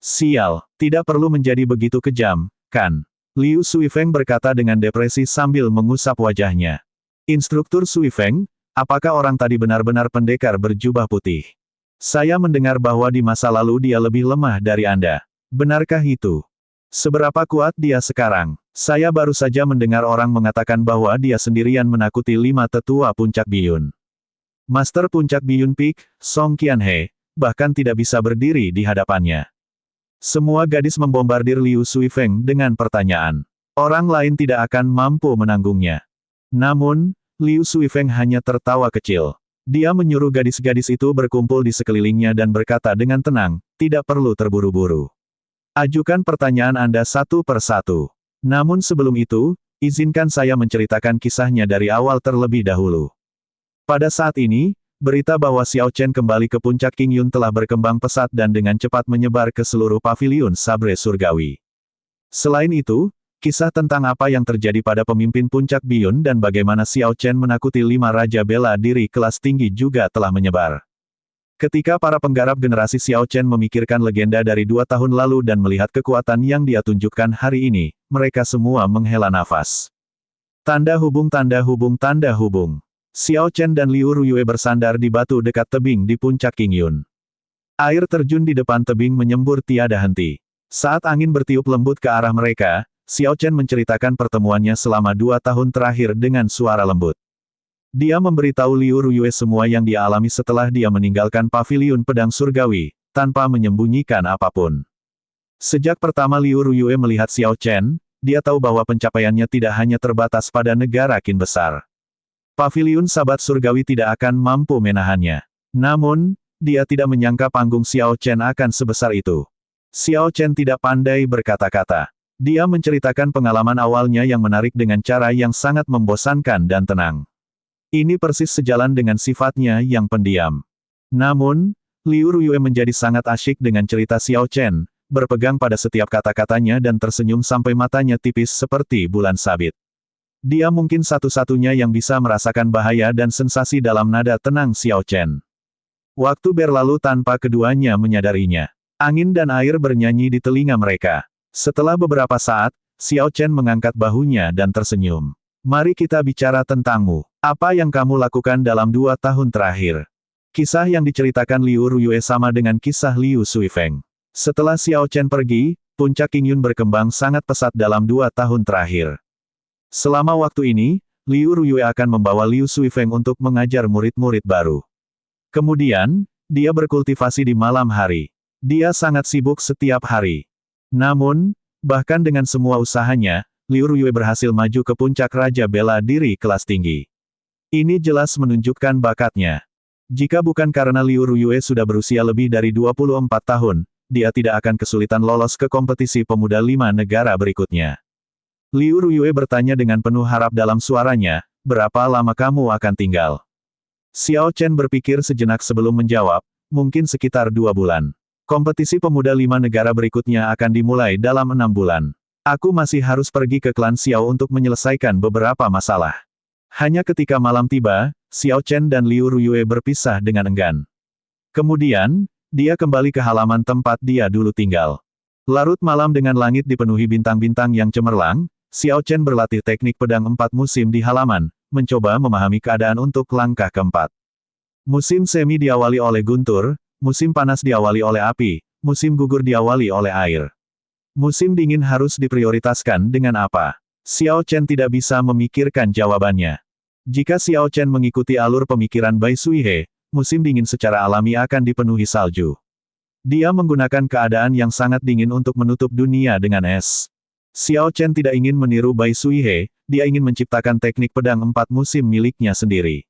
Sial, tidak perlu menjadi begitu kejam, kan? Liu Suifeng berkata dengan depresi sambil mengusap wajahnya. Instruktur Suifeng, apakah orang tadi benar-benar pendekar berjubah putih? Saya mendengar bahwa di masa lalu dia lebih lemah dari Anda. Benarkah itu? Seberapa kuat dia sekarang? Saya baru saja mendengar orang mengatakan bahwa dia sendirian menakuti 5 tetua puncak biyun. Master puncak biyun Peak, Song Qianhe, bahkan tidak bisa berdiri di hadapannya. Semua gadis membombardir Liu Suifeng dengan pertanyaan. Orang lain tidak akan mampu menanggungnya. Namun, Liu Suifeng hanya tertawa kecil. Dia menyuruh gadis-gadis itu berkumpul di sekelilingnya dan berkata dengan tenang, tidak perlu terburu-buru. Ajukan pertanyaan Anda satu per satu. Namun sebelum itu, izinkan saya menceritakan kisahnya dari awal terlebih dahulu. Pada saat ini, berita bahwa Xiao Chen kembali ke puncak Qingyun telah berkembang pesat dan dengan cepat menyebar ke seluruh paviliun sabre surgawi. Selain itu, kisah tentang apa yang terjadi pada pemimpin puncak biyun dan bagaimana Xiao Chen menakuti 5 raja bela diri kelas tinggi juga telah menyebar. Ketika para penggarap generasi Xiao Chen memikirkan legenda dari 2 tahun lalu dan melihat kekuatan yang dia tunjukkan hari ini, mereka semua menghela nafas. Tanda hubung tanda hubung tanda hubung. Xiao Chen dan Liu Ruyue bersandar di batu dekat tebing di puncak Qingyun. Air terjun di depan tebing menyembur tiada henti. Saat angin bertiup lembut ke arah mereka, Xiao Chen menceritakan pertemuannya selama 2 tahun terakhir dengan suara lembut. Dia memberitahu Liu Ruyue semua yang dia alami setelah dia meninggalkan paviliun pedang surgawi, tanpa menyembunyikan apapun. Sejak pertama Liu Ruyue melihat Xiao Chen, dia tahu bahwa pencapaiannya tidak hanya terbatas pada negara Qin besar. Paviliun Sabat Surgawi tidak akan mampu menahannya. Namun, dia tidak menyangka panggung Xiao Chen akan sebesar itu. Xiao Chen tidak pandai berkata-kata. Dia menceritakan pengalaman awalnya yang menarik dengan cara yang sangat membosankan dan tenang. Ini persis sejalan dengan sifatnya yang pendiam. Namun, Liu Ruyue menjadi sangat asyik dengan cerita Xiao Chen, berpegang pada setiap kata-katanya dan tersenyum sampai matanya tipis seperti bulan sabit. Dia mungkin satu-satunya yang bisa merasakan bahaya dan sensasi dalam nada tenang Xiao Chen. Waktu berlalu tanpa keduanya menyadarinya. Angin dan air bernyanyi di telinga mereka. Setelah beberapa saat, Xiao Chen mengangkat bahunya dan tersenyum. Mari kita bicara tentangmu. Apa yang kamu lakukan dalam 2 tahun terakhir? Kisah yang diceritakan Liu Ruyue sama dengan kisah Liu Suifeng. Setelah Xiao Chen pergi, puncak Qingyun berkembang sangat pesat dalam 2 tahun terakhir. Selama waktu ini, Liu Ruyue akan membawa Liu Suifeng untuk mengajar murid-murid baru. Kemudian, dia berkultivasi di malam hari. Dia sangat sibuk setiap hari. Namun, bahkan dengan semua usahanya, Liu Ruyue berhasil maju ke puncak Raja Bela Diri kelas tinggi. Ini jelas menunjukkan bakatnya. Jika bukan karena Liu Ruyue sudah berusia lebih dari 24 tahun, dia tidak akan kesulitan lolos ke kompetisi pemuda 5 negara berikutnya. Liu Ruyue bertanya dengan penuh harap dalam suaranya, berapa lama kamu akan tinggal? Xiao Chen berpikir sejenak sebelum menjawab, mungkin sekitar 2 bulan. Kompetisi pemuda 5 negara berikutnya akan dimulai dalam 6 bulan. Aku masih harus pergi ke klan Xiao untuk menyelesaikan beberapa masalah. Hanya ketika malam tiba, Xiao Chen dan Liu Ruyue berpisah dengan enggan. Kemudian, dia kembali ke halaman tempat dia dulu tinggal. Larut malam dengan langit dipenuhi bintang-bintang yang cemerlang, Xiao Chen berlatih teknik pedang 4 musim di halaman, mencoba memahami keadaan untuk langkah keempat. Musim semi diawali oleh guntur, musim panas diawali oleh api, musim gugur diawali oleh air. Musim dingin harus diprioritaskan dengan apa? Xiao Chen tidak bisa memikirkan jawabannya. Jika Xiao Chen mengikuti alur pemikiran Bai Suihe, musim dingin secara alami akan dipenuhi salju. Dia menggunakan keadaan yang sangat dingin untuk menutup dunia dengan es. Xiao Chen tidak ingin meniru Bai Suihe, dia ingin menciptakan teknik pedang 4 musim miliknya sendiri.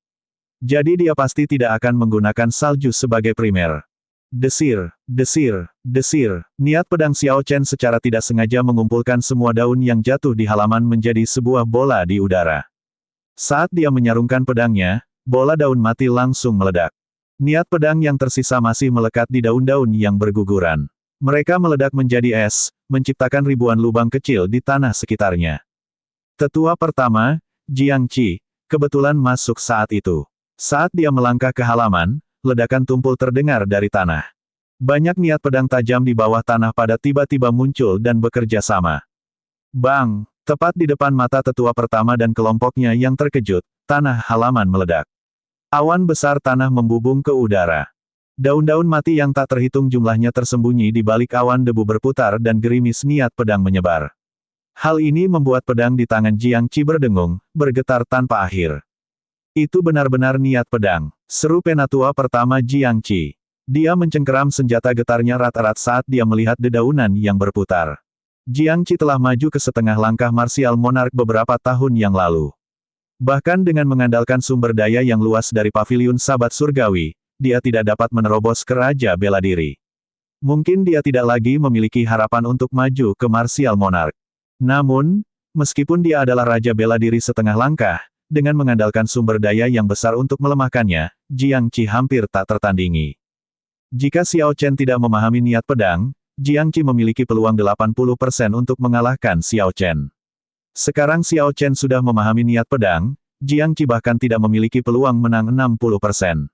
Jadi dia pasti tidak akan menggunakan salju sebagai primer. Desir, desir, desir. Niat pedang Xiao Chen secara tidak sengaja mengumpulkan semua daun yang jatuh di halaman menjadi sebuah bola di udara. Saat dia menyarungkan pedangnya, bola daun mati langsung meledak. Niat pedang yang tersisa masih melekat di daun-daun yang berguguran. Mereka meledak menjadi es, menciptakan ribuan lubang kecil di tanah sekitarnya. Tetua pertama, Jiang Qi, kebetulan masuk saat itu. Saat dia melangkah ke halaman, ledakan tumpul terdengar dari tanah. Banyak niat pedang tajam di bawah tanah pada tiba-tiba muncul dan bekerja sama. Bang! Tepat di depan mata tetua pertama dan kelompoknya yang terkejut, tanah halaman meledak. Awan besar tanah membubung ke udara. Daun-daun mati yang tak terhitung jumlahnya tersembunyi di balik awan debu berputar dan gerimis niat pedang menyebar. Hal ini membuat pedang di tangan Jiang Qi berdengung, bergetar tanpa akhir. Itu benar-benar niat pedang, seru penatua pertama Jiang Qi. Dia mencengkeram senjata getarnya rat-rat saat dia melihat dedaunan yang berputar. Jiang Qi telah maju ke setengah langkah marsial monark beberapa tahun yang lalu. Bahkan dengan mengandalkan sumber daya yang luas dari paviliun Sabat Surgawi, dia tidak dapat menerobos ke Raja Bela Diri. Mungkin dia tidak lagi memiliki harapan untuk maju ke marsial monark. Namun, meskipun dia adalah Raja Bela Diri setengah langkah, dengan mengandalkan sumber daya yang besar untuk melemahkannya, Jiang Qi hampir tak tertandingi. Jika Xiao Chen tidak memahami niat pedang, Jiang Qi memiliki peluang 80% untuk mengalahkan Xiao Chen. Sekarang Xiao Chen sudah memahami niat pedang, Jiang Qi bahkan tidak memiliki peluang menang 60%.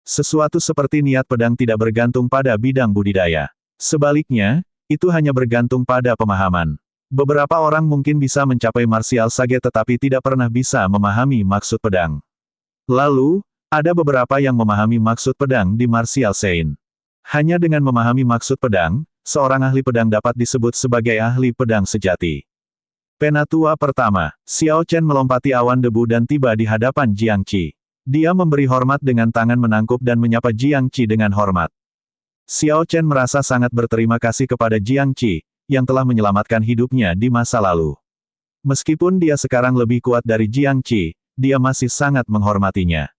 Sesuatu seperti niat pedang tidak bergantung pada bidang budidaya. Sebaliknya, itu hanya bergantung pada pemahaman. Beberapa orang mungkin bisa mencapai martial sage tetapi tidak pernah bisa memahami maksud pedang. Lalu, ada beberapa yang memahami maksud pedang di martial Sein. Hanya dengan memahami maksud pedang, seorang ahli pedang dapat disebut sebagai ahli pedang sejati. Penatua pertama, Xiao Chen melompati awan debu dan tiba di hadapan Jiang Qi. Dia memberi hormat dengan tangan menangkup dan menyapa Jiang Qi dengan hormat. Xiao Chen merasa sangat berterima kasih kepada Jiang Qi, yang telah menyelamatkan hidupnya di masa lalu. Meskipun dia sekarang lebih kuat dari Jiang Qi, dia masih sangat menghormatinya.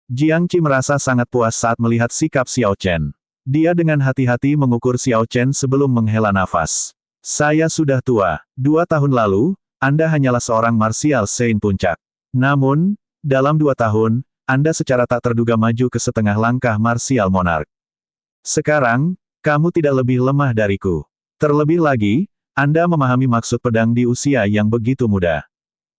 Jiang Qi merasa sangat puas saat melihat sikap Xiao Chen. Dia dengan hati-hati mengukur Xiao Chen sebelum menghela nafas. Saya sudah tua. 2 tahun lalu, Anda hanyalah seorang martial Sein puncak. Namun, dalam 2 tahun, Anda secara tak terduga maju ke setengah langkah martial monark. Sekarang, kamu tidak lebih lemah dariku. Terlebih lagi, Anda memahami maksud pedang di usia yang begitu muda.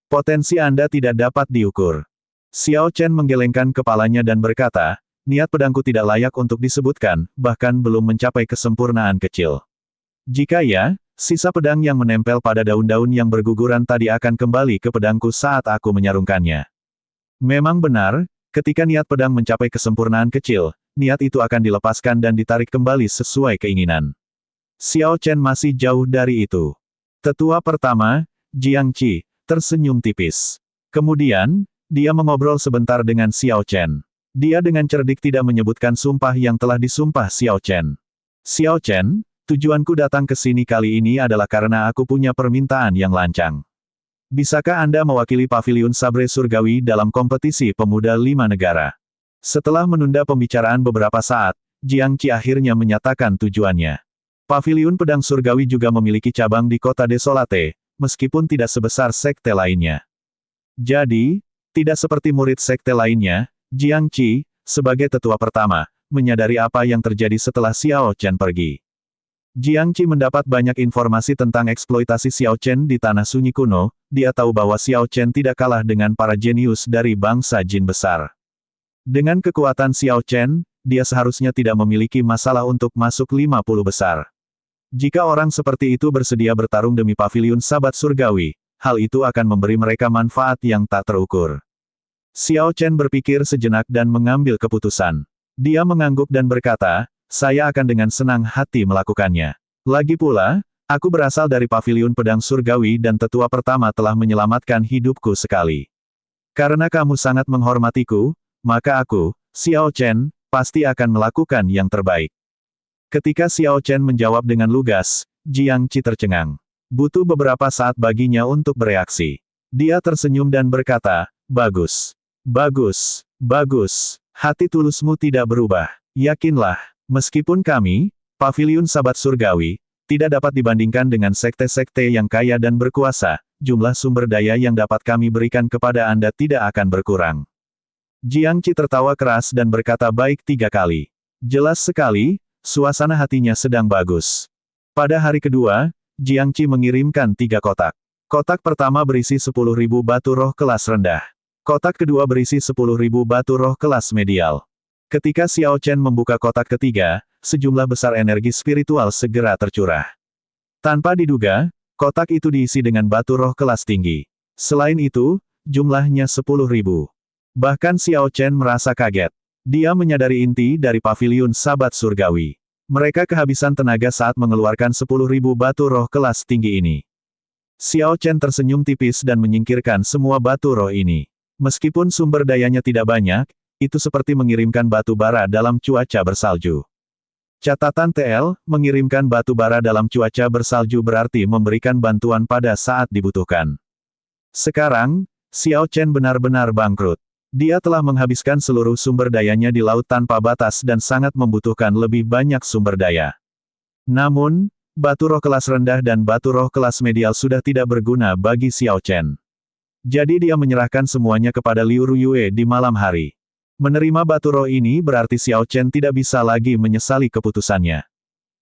Potensi Anda tidak dapat diukur. Xiao Chen menggelengkan kepalanya dan berkata, niat pedangku tidak layak untuk disebutkan, bahkan belum mencapai kesempurnaan kecil. Jika ya, sisa pedang yang menempel pada daun-daun yang berguguran tadi akan kembali ke pedangku saat aku menyarungkannya. Memang benar, ketika niat pedang mencapai kesempurnaan kecil, niat itu akan dilepaskan dan ditarik kembali sesuai keinginan. Xiao Chen masih jauh dari itu. Tetua pertama, Jiang Qi, tersenyum tipis. Kemudian, dia mengobrol sebentar dengan Xiao Chen. Dia dengan cerdik tidak menyebutkan sumpah yang telah disumpah Xiao Chen. Xiao Chen, tujuanku datang ke sini kali ini adalah karena aku punya permintaan yang lancang. Bisakah Anda mewakili Paviliun Sabre Surgawi dalam kompetisi pemuda 5 negara? Setelah menunda pembicaraan beberapa saat, Jiang Qi akhirnya menyatakan tujuannya. Paviliun Pedang Surgawi juga memiliki cabang di kota Desolate, meskipun tidak sebesar sekte lainnya. Jadi, tidak seperti murid sekte lainnya, Jiang Qi, sebagai tetua pertama, menyadari apa yang terjadi setelah Xiao Chen pergi. Jiang Qi mendapat banyak informasi tentang eksploitasi Xiao Chen di Tanah Sunyi Kuno, dia tahu bahwa Xiao Chen tidak kalah dengan para jenius dari bangsa jin besar. Dengan kekuatan Xiao Chen, dia seharusnya tidak memiliki masalah untuk masuk 50 besar. Jika orang seperti itu bersedia bertarung demi Paviliun Sabat Surgawi, hal itu akan memberi mereka manfaat yang tak terukur. Xiao Chen berpikir sejenak dan mengambil keputusan. Dia mengangguk dan berkata, saya akan dengan senang hati melakukannya. Lagi pula, aku berasal dari Paviliun Pedang Surgawi dan tetua pertama telah menyelamatkan hidupku sekali. Karena kamu sangat menghormatiku, maka aku, Xiao Chen, pasti akan melakukan yang terbaik. Ketika Xiao Chen menjawab dengan lugas, Jiang Qi tercengang. Butuh beberapa saat baginya untuk bereaksi. Dia tersenyum dan berkata, bagus. Bagus, bagus. Hati tulusmu tidak berubah. Yakinlah, meskipun kami, Paviliun Sabat Surgawi, tidak dapat dibandingkan dengan sekte-sekte yang kaya dan berkuasa, jumlah sumber daya yang dapat kami berikan kepada Anda tidak akan berkurang. Jiang Qi tertawa keras dan berkata baik 3 kali. Jelas sekali, suasana hatinya sedang bagus. Pada hari kedua, Jiang Qi mengirimkan 3 kotak. Kotak pertama berisi 10.000 batu roh kelas rendah. Kotak kedua berisi 10.000 batu roh kelas medial. Ketika Xiao Chen membuka kotak ketiga, sejumlah besar energi spiritual segera tercurah. Tanpa diduga, kotak itu diisi dengan batu roh kelas tinggi. Selain itu, jumlahnya 10.000. Bahkan Xiao Chen merasa kaget. Dia menyadari inti dari paviliun Sabat Surgawi. Mereka kehabisan tenaga saat mengeluarkan 10.000 batu roh kelas tinggi ini. Xiao Chen tersenyum tipis dan menyingkirkan semua batu roh ini. Meskipun sumber dayanya tidak banyak, itu seperti mengirimkan batu bara dalam cuaca bersalju. Catatan TL, mengirimkan batu bara dalam cuaca bersalju berarti memberikan bantuan pada saat dibutuhkan. Sekarang, Xiao Chen benar-benar bangkrut. Dia telah menghabiskan seluruh sumber dayanya di laut tanpa batas dan sangat membutuhkan lebih banyak sumber daya. Namun, batu roh kelas rendah dan batu roh kelas medial sudah tidak berguna bagi Xiao Chen. Jadi dia menyerahkan semuanya kepada Liu Ruyue di malam hari. Menerima batu roh ini berarti Xiao Chen tidak bisa lagi menyesali keputusannya.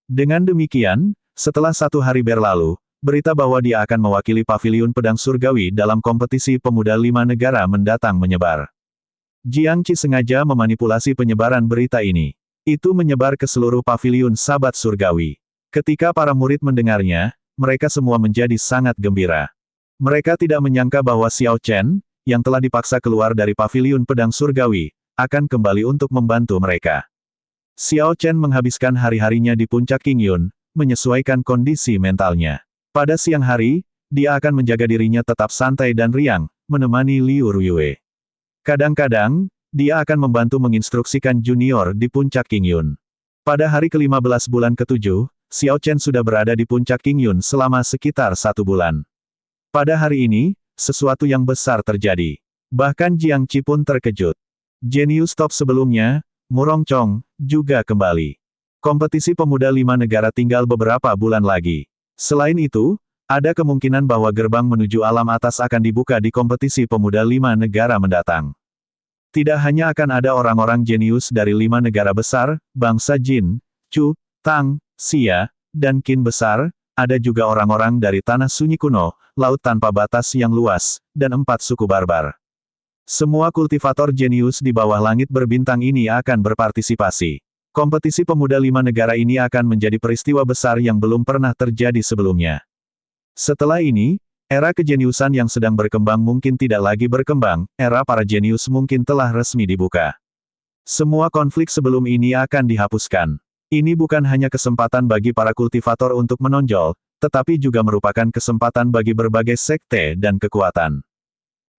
Dengan demikian, setelah 1 hari berlalu, berita bahwa dia akan mewakili Paviliun Pedang Surgawi dalam kompetisi pemuda 5 negara mendatang menyebar. Jiang Qi sengaja memanipulasi penyebaran berita ini. Itu menyebar ke seluruh paviliun Sabat Surgawi. Ketika para murid mendengarnya, mereka semua menjadi sangat gembira. Mereka tidak menyangka bahwa Xiao Chen, yang telah dipaksa keluar dari Paviliun Pedang Surgawi, akan kembali untuk membantu mereka. Xiao Chen menghabiskan hari-harinya di puncak Qingyun, menyesuaikan kondisi mentalnya. Pada siang hari, dia akan menjaga dirinya tetap santai dan riang, menemani Liu Ruyue. Kadang-kadang, dia akan membantu menginstruksikan junior di puncak Qingyun. Pada hari ke-15 bulan ke-7, Xiao Chen sudah berada di puncak Qingyun selama sekitar 1 bulan. Pada hari ini, sesuatu yang besar terjadi. Bahkan Jiang Qi pun terkejut. Jenius top sebelumnya, Murong Chong, juga kembali. Kompetisi pemuda 5 negara tinggal beberapa bulan lagi. Selain itu, ada kemungkinan bahwa gerbang menuju alam atas akan dibuka di kompetisi pemuda 5 negara mendatang. Tidak hanya akan ada orang-orang jenius dari 5 negara besar, bangsa Jin, Chu, Tang, Xia, dan Qin besar, ada juga orang-orang dari tanah sunyi kuno, laut tanpa batas yang luas, dan 4 suku barbar. Semua kultivator jenius di bawah langit berbintang ini akan berpartisipasi. Kompetisi pemuda 5 negara ini akan menjadi peristiwa besar yang belum pernah terjadi sebelumnya. Setelah ini, era kejeniusan yang sedang berkembang mungkin tidak lagi berkembang, era para jenius mungkin telah resmi dibuka. Semua konflik sebelum ini akan dihapuskan. Ini bukan hanya kesempatan bagi para kultivator untuk menonjol, tetapi juga merupakan kesempatan bagi berbagai sekte dan kekuatan.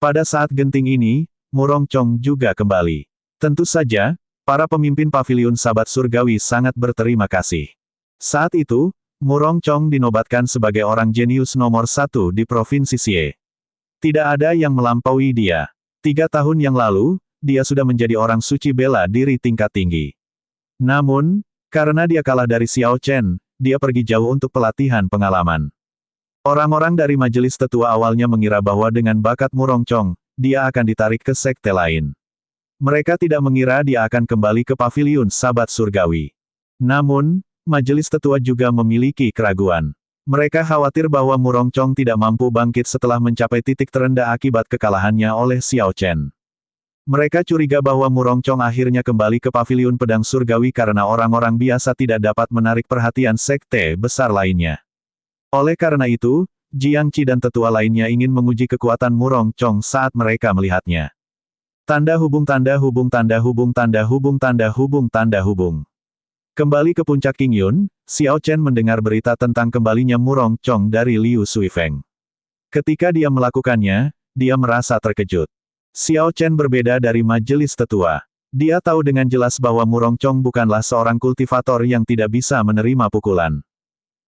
Pada saat genting ini, Murong Chong juga kembali. Tentu saja, para pemimpin Paviliun Sabat Surgawi sangat berterima kasih. Saat itu, Murong Chong dinobatkan sebagai orang jenius nomor 1 di Provinsi Xie. Tidak ada yang melampaui dia. 3 tahun yang lalu, dia sudah menjadi orang suci bela diri tingkat tinggi. Namun, karena dia kalah dari Xiao Chen, dia pergi jauh untuk pelatihan pengalaman. Orang-orang dari majelis tetua awalnya mengira bahwa dengan bakat Murong Chong, dia akan ditarik ke sekte lain. Mereka tidak mengira dia akan kembali ke Paviliun Sabat Surgawi. Namun, majelis tetua juga memiliki keraguan. Mereka khawatir bahwa Murong Chong tidak mampu bangkit setelah mencapai titik terendah akibat kekalahannya oleh Xiao Chen. Mereka curiga bahwa Murong Chong akhirnya kembali ke Paviliun Pedang Surgawi karena orang-orang biasa tidak dapat menarik perhatian sekte besar lainnya. Oleh karena itu, Jiang Qi dan tetua lainnya ingin menguji kekuatan Murong Chong saat mereka melihatnya. Tanda hubung tanda hubung tanda hubung tanda hubung tanda hubung tanda hubung. Kembali ke puncak Qingyun, Xiao Chen mendengar berita tentang kembalinya Murong Chong dari Liu Suifeng. Ketika dia melakukannya, dia merasa terkejut. Xiao Chen berbeda dari majelis tetua. Dia tahu dengan jelas bahwa Murong Chong bukanlah seorang kultivator yang tidak bisa menerima pukulan.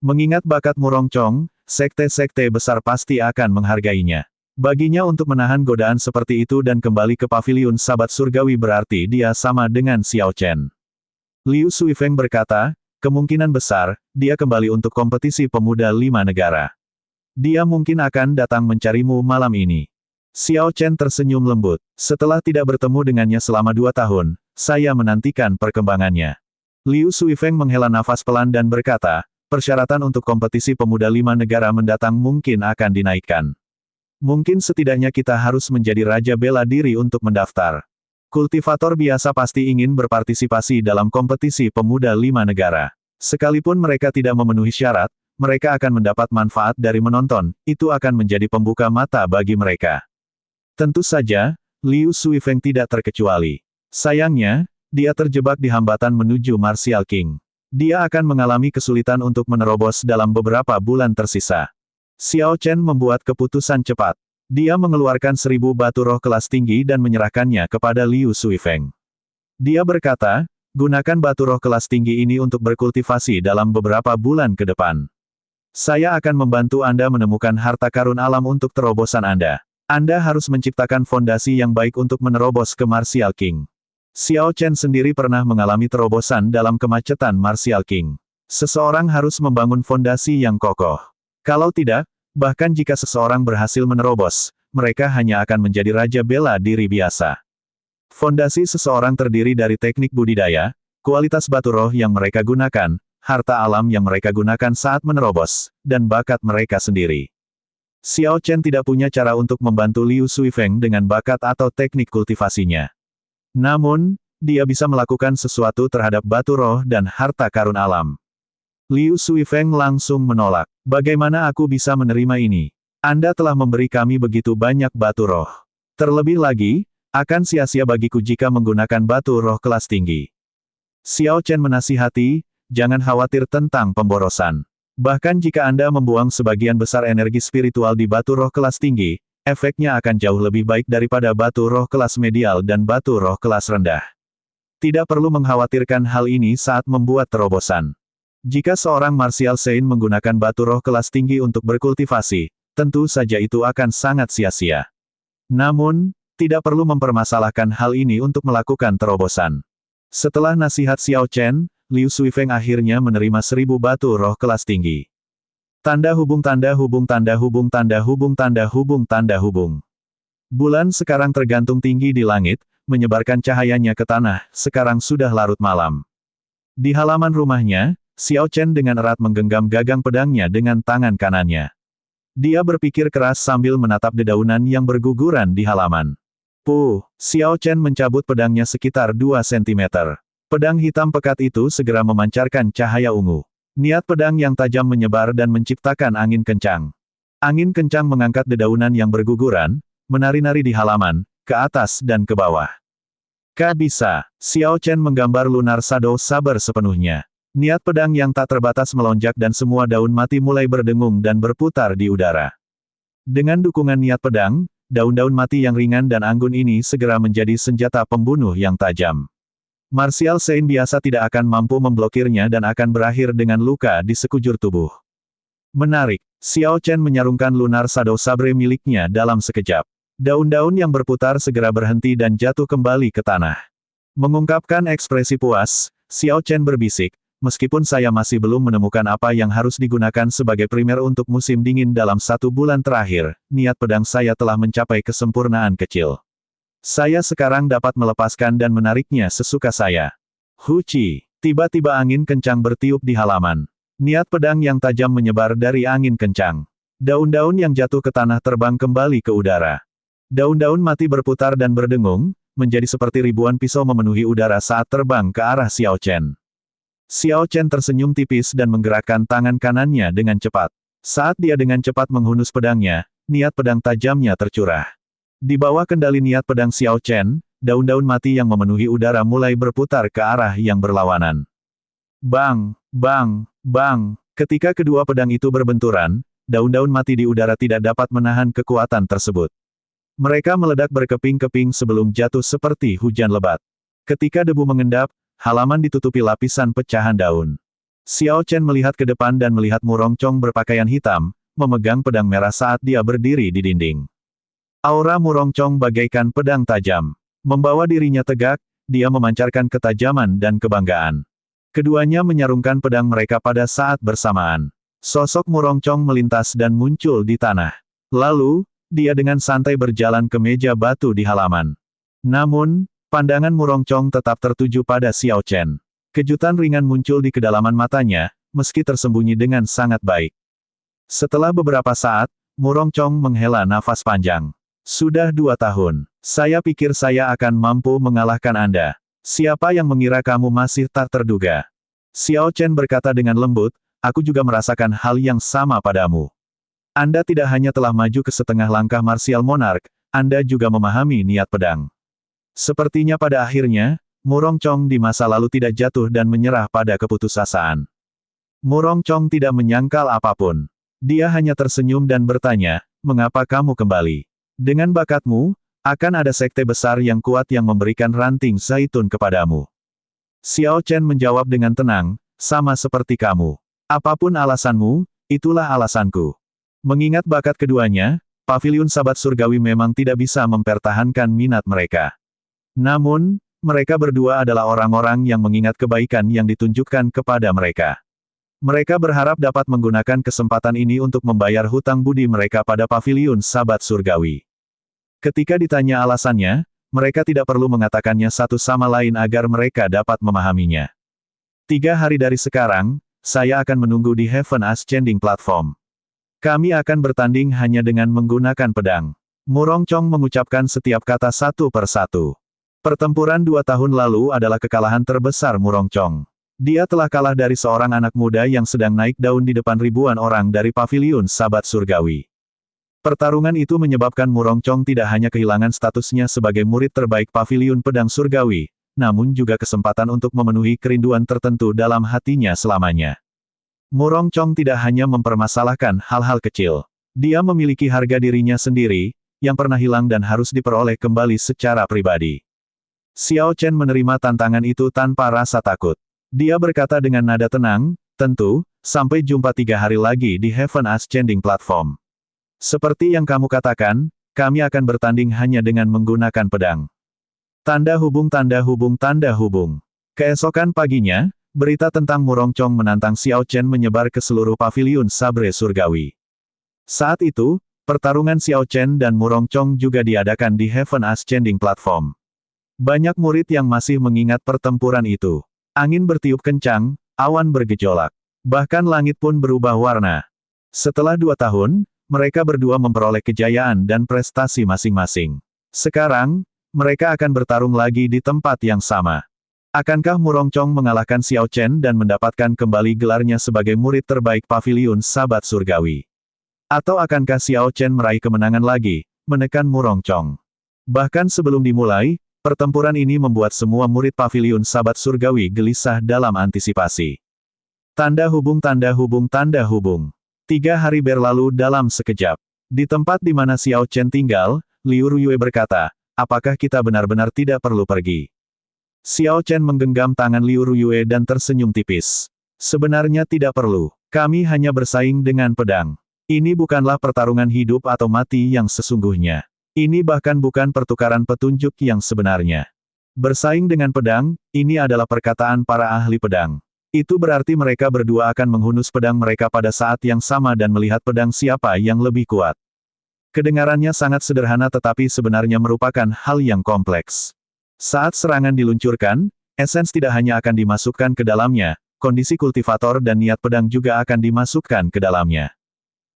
Mengingat bakat Murong Chong, sekte-sekte besar pasti akan menghargainya. Baginya untuk menahan godaan seperti itu dan kembali ke Paviliun Sabat Surgawi berarti dia sama dengan Xiao Chen. Liu Suifeng berkata, kemungkinan besar, dia kembali untuk kompetisi pemuda 5 negara. Dia mungkin akan datang mencarimu malam ini. Xiao Chen tersenyum lembut. Setelah tidak bertemu dengannya selama 2 tahun, saya menantikan perkembangannya. Liu Suifeng menghela nafas pelan dan berkata, persyaratan untuk kompetisi pemuda 5 negara mendatang mungkin akan dinaikkan. Mungkin setidaknya kita harus menjadi raja bela diri untuk mendaftar. Kultivator biasa pasti ingin berpartisipasi dalam kompetisi pemuda 5 negara. Sekalipun mereka tidak memenuhi syarat, mereka akan mendapat manfaat dari menonton, itu akan menjadi pembuka mata bagi mereka. Tentu saja, Liu Suifeng tidak terkecuali. Sayangnya, dia terjebak di hambatan menuju Martial King. Dia akan mengalami kesulitan untuk menerobos dalam beberapa bulan tersisa. Xiao Chen membuat keputusan cepat. Dia mengeluarkan 1000 batu roh kelas tinggi dan menyerahkannya kepada Liu Suifeng. Dia berkata, gunakan batu roh kelas tinggi ini untuk berkultivasi dalam beberapa bulan ke depan. Saya akan membantu Anda menemukan harta karun alam untuk terobosan Anda. Anda harus menciptakan fondasi yang baik untuk menerobos ke Martial King. Xiao Chen sendiri pernah mengalami terobosan dalam kemacetan Martial King. Seseorang harus membangun fondasi yang kokoh. Kalau tidak, bahkan jika seseorang berhasil menerobos, mereka hanya akan menjadi raja bela diri biasa. Fondasi seseorang terdiri dari teknik budidaya, kualitas batu roh yang mereka gunakan, harta alam yang mereka gunakan saat menerobos, dan bakat mereka sendiri. Xiao Chen tidak punya cara untuk membantu Liu Suifeng dengan bakat atau teknik kultivasinya. Namun, dia bisa melakukan sesuatu terhadap batu roh dan harta karun alam. Liu Suifeng langsung menolak. Bagaimana aku bisa menerima ini? Anda telah memberi kami begitu banyak batu roh. Terlebih lagi, akan sia-sia bagiku jika menggunakan batu roh kelas tinggi. Xiao Chen menasihati, jangan khawatir tentang pemborosan. Bahkan jika Anda membuang sebagian besar energi spiritual di batu roh kelas tinggi, efeknya akan jauh lebih baik daripada batu roh kelas medial dan batu roh kelas rendah. Tidak perlu mengkhawatirkan hal ini saat membuat terobosan. Jika seorang Martial Saint menggunakan batu roh kelas tinggi untuk berkultivasi, tentu saja itu akan sangat sia-sia. Namun, tidak perlu mempermasalahkan hal ini untuk melakukan terobosan. Setelah nasihat Xiao Chen, Liu Suifeng akhirnya menerima 1000 batu roh kelas tinggi. Tanda hubung tanda hubung tanda hubung tanda hubung tanda hubung tanda hubung. Bulan sekarang tergantung tinggi di langit, menyebarkan cahayanya ke tanah, sekarang sudah larut malam. Di halaman rumahnya, Xiao Chen dengan erat menggenggam gagang pedangnya dengan tangan kanannya. Dia berpikir keras sambil menatap dedaunan yang berguguran di halaman. Xiao Chen mencabut pedangnya sekitar 2 cm. Pedang hitam pekat itu segera memancarkan cahaya ungu. Niat pedang yang tajam menyebar dan menciptakan angin kencang. Angin kencang mengangkat dedaunan yang berguguran, menari-nari di halaman, ke atas dan ke bawah. Bisa. Xiao Chen menggambar Lunar Shadow Saber sepenuhnya. Niat pedang yang tak terbatas melonjak dan semua daun mati mulai berdengung dan berputar di udara. Dengan dukungan niat pedang, daun-daun mati yang ringan dan anggun ini segera menjadi senjata pembunuh yang tajam. Martial Saint biasa tidak akan mampu memblokirnya dan akan berakhir dengan luka di sekujur tubuh. Menarik, Xiao Chen menyarungkan Lunar Shadow Sabre miliknya dalam sekejap. Daun-daun yang berputar segera berhenti dan jatuh kembali ke tanah. Mengungkapkan ekspresi puas, Xiao Chen berbisik, meskipun saya masih belum menemukan apa yang harus digunakan sebagai primer untuk musim dingin dalam 1 bulan terakhir, niat pedang saya telah mencapai kesempurnaan kecil. Saya sekarang dapat melepaskan dan menariknya sesuka saya. Huci! Tiba-tiba angin kencang bertiup di halaman. Niat pedang yang tajam menyebar dari angin kencang. Daun-daun yang jatuh ke tanah terbang kembali ke udara. Daun-daun mati berputar dan berdengung, menjadi seperti ribuan pisau memenuhi udara saat terbang ke arah Xiao Chen. Xiao Chen tersenyum tipis dan menggerakkan tangan kanannya dengan cepat. Saat dia dengan cepat menghunus pedangnya, niat pedang tajamnya tercurah. Di bawah kendali niat pedang Xiao Chen, daun-daun mati yang memenuhi udara mulai berputar ke arah yang berlawanan. Bang! Bang! Bang! Ketika kedua pedang itu berbenturan, daun-daun mati di udara tidak dapat menahan kekuatan tersebut. Mereka meledak berkeping-keping sebelum jatuh seperti hujan lebat. Ketika debu mengendap, halaman ditutupi lapisan pecahan daun. Xiao Chen melihat ke depan dan melihat Murong Chong berpakaian hitam, memegang pedang merah saat dia berdiri di dinding. Aura Murong Chong bagaikan pedang tajam. Membawa dirinya tegak, dia memancarkan ketajaman dan kebanggaan. Keduanya menyarungkan pedang mereka pada saat bersamaan. Sosok Murong Chong melintas dan muncul di tanah. Lalu, dia dengan santai berjalan ke meja batu di halaman. Namun, pandangan Murong Chong tetap tertuju pada Xiao Chen. Kejutan ringan muncul di kedalaman matanya, meski tersembunyi dengan sangat baik. Setelah beberapa saat, Murong Chong menghela nafas panjang. Sudah 2 tahun. Saya pikir saya akan mampu mengalahkan Anda. Siapa yang mengira kamu masih tak terduga? Xiao Chen berkata dengan lembut, aku juga merasakan hal yang sama padamu. Anda tidak hanya telah maju ke setengah langkah martial monarch, Anda juga memahami niat pedang. Sepertinya pada akhirnya, Murong Chong di masa lalu tidak jatuh dan menyerah pada keputusasaan. Murong Chong tidak menyangkal apapun. Dia hanya tersenyum dan bertanya, mengapa kamu kembali? Dengan bakatmu, akan ada sekte besar yang kuat yang memberikan ranting zaitun kepadamu. Xiao Chen menjawab dengan tenang, sama seperti kamu. Apapun alasanmu, itulah alasanku. Mengingat bakat keduanya, Paviliun Sabat Surgawi memang tidak bisa mempertahankan minat mereka. Namun, mereka berdua adalah orang-orang yang mengingat kebaikan yang ditunjukkan kepada mereka. Mereka berharap dapat menggunakan kesempatan ini untuk membayar hutang budi mereka pada Paviliun Sabat Surgawi. Ketika ditanya alasannya, mereka tidak perlu mengatakannya satu sama lain agar mereka dapat memahaminya. 3 hari dari sekarang, saya akan menunggu di Heaven Ascending Platform. Kami akan bertanding hanya dengan menggunakan pedang. Murong Chong mengucapkan setiap kata satu per satu. Pertempuran 2 tahun lalu adalah kekalahan terbesar Murong Chong. Dia telah kalah dari seorang anak muda yang sedang naik daun di depan ribuan orang dari Paviliun Sabat Surgawi. Pertarungan itu menyebabkan Murong Chong tidak hanya kehilangan statusnya sebagai murid terbaik Paviliun Pedang Surgawi, namun juga kesempatan untuk memenuhi kerinduan tertentu dalam hatinya selamanya. Murong Chong tidak hanya mempermasalahkan hal-hal kecil. Dia memiliki harga dirinya sendiri, yang pernah hilang dan harus diperoleh kembali secara pribadi. Xiao Chen menerima tantangan itu tanpa rasa takut. Dia berkata dengan nada tenang, tentu, sampai jumpa 3 hari lagi di Heaven Ascending Platform. Seperti yang kamu katakan, kami akan bertanding hanya dengan menggunakan pedang. Tanda hubung tanda hubung tanda hubung. Keesokan paginya, berita tentang Murong Chong menantang Xiao Chen menyebar ke seluruh Paviliun Sabre Surgawi. Saat itu, pertarungan Xiao Chen dan Murong Chong juga diadakan di Heaven Ascending Platform. Banyak murid yang masih mengingat pertempuran itu. Angin bertiup kencang, awan bergejolak. Bahkan langit pun berubah warna. Setelah 2 tahun, mereka berdua memperoleh kejayaan dan prestasi masing-masing. Sekarang, mereka akan bertarung lagi di tempat yang sama. Akankah Murong Chong mengalahkan Xiao Chen dan mendapatkan kembali gelarnya sebagai murid terbaik Paviliun Sabat Surgawi? Atau akankah Xiao Chen meraih kemenangan lagi, menekan Murong Chong? Bahkan sebelum dimulai, pertempuran ini membuat semua murid Paviliun Sabat Surgawi gelisah dalam antisipasi. Tanda hubung tanda hubung tanda hubung. 3 hari berlalu dalam sekejap. Di tempat di mana Xiao Chen tinggal, Liu Ruyue berkata, apakah kita benar-benar tidak perlu pergi? Xiao Chen menggenggam tangan Liu Ruyue dan tersenyum tipis. Sebenarnya tidak perlu. Kami hanya bersaing dengan pedang. Ini bukanlah pertarungan hidup atau mati yang sesungguhnya. Ini bahkan bukan pertukaran petunjuk yang sebenarnya. Bersaing dengan pedang, ini adalah perkataan para ahli pedang. Itu berarti mereka berdua akan menghunus pedang mereka pada saat yang sama dan melihat pedang siapa yang lebih kuat. Kedengarannya sangat sederhana tetapi sebenarnya merupakan hal yang kompleks. Saat serangan diluncurkan, esens tidak hanya akan dimasukkan ke dalamnya, kondisi kultivator dan niat pedang juga akan dimasukkan ke dalamnya.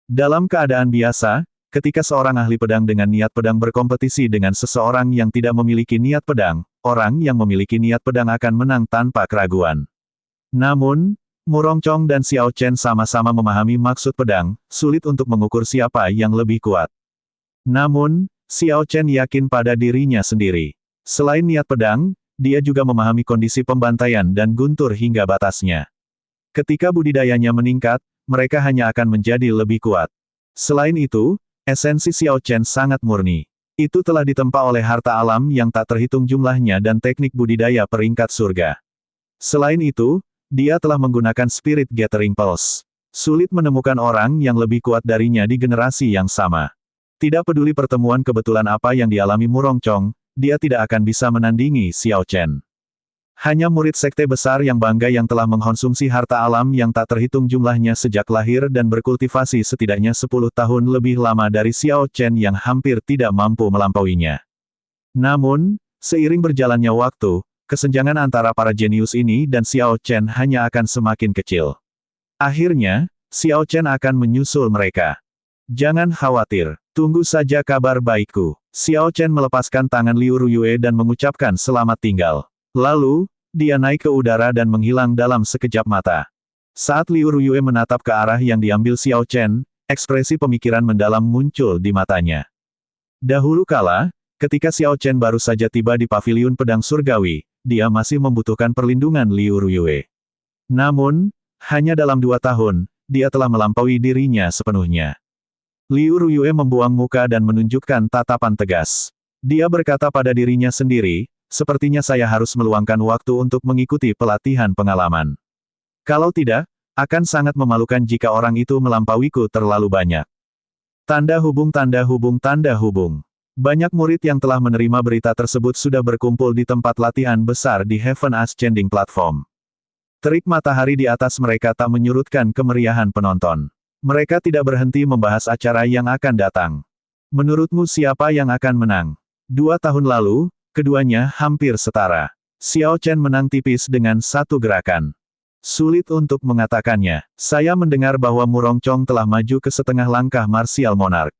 Dalam keadaan biasa, ketika seorang ahli pedang dengan niat pedang berkompetisi dengan seseorang yang tidak memiliki niat pedang, orang yang memiliki niat pedang akan menang tanpa keraguan. Namun, Murong Chong dan Xiao Chen sama-sama memahami maksud pedang, sulit untuk mengukur siapa yang lebih kuat. Namun, Xiao Chen yakin pada dirinya sendiri. Selain niat pedang, dia juga memahami kondisi pembantaian dan guntur hingga batasnya. Ketika budidayanya meningkat, mereka hanya akan menjadi lebih kuat. Selain itu, esensi Xiao Chen sangat murni. Itu telah ditempa oleh harta alam yang tak terhitung jumlahnya dan teknik budidaya peringkat surga. Selain itu, dia telah menggunakan Spirit Gathering Pulse. Sulit menemukan orang yang lebih kuat darinya di generasi yang sama. Tidak peduli pertemuan kebetulan apa yang dialami Murong Chong, dia tidak akan bisa menandingi Xiao Chen. Hanya murid sekte besar yang bangga yang telah mengkonsumsi harta alam yang tak terhitung jumlahnya sejak lahir dan berkultivasi setidaknya 10 tahun lebih lama dari Xiao Chen yang hampir tidak mampu melampauinya. Namun, seiring berjalannya waktu, kesenjangan antara para jenius ini dan Xiao Chen hanya akan semakin kecil. Akhirnya, Xiao Chen akan menyusul mereka. Jangan khawatir, tunggu saja kabar baikku. Xiao Chen melepaskan tangan Liu Ruyue dan mengucapkan selamat tinggal. Lalu, dia naik ke udara dan menghilang dalam sekejap mata. Saat Liu Ruyue menatap ke arah yang diambil Xiao Chen, ekspresi pemikiran mendalam muncul di matanya. Dahulu kala, ketika Xiao Chen baru saja tiba di paviliun pedang surgawi, dia masih membutuhkan perlindungan Liu Ruyue. Namun, hanya dalam 2 tahun, dia telah melampaui dirinya sepenuhnya. Liu Ruyue membuang muka dan menunjukkan tatapan tegas. Dia berkata pada dirinya sendiri, sepertinya saya harus meluangkan waktu untuk mengikuti pelatihan pengalaman. Kalau tidak, akan sangat memalukan jika orang itu melampauiku terlalu banyak. Tanda hubung tanda hubung tanda hubung. Banyak murid yang telah menerima berita tersebut sudah berkumpul di tempat latihan besar di Heaven Ascending Platform. Terik matahari di atas mereka tak menyurutkan kemeriahan penonton. Mereka tidak berhenti membahas acara yang akan datang. Menurutmu siapa yang akan menang? 2 tahun lalu, keduanya hampir setara. Xiao Chen menang tipis dengan satu gerakan. Sulit untuk mengatakannya. Saya mendengar bahwa Murong Chong telah maju ke setengah langkah Martial Monarch.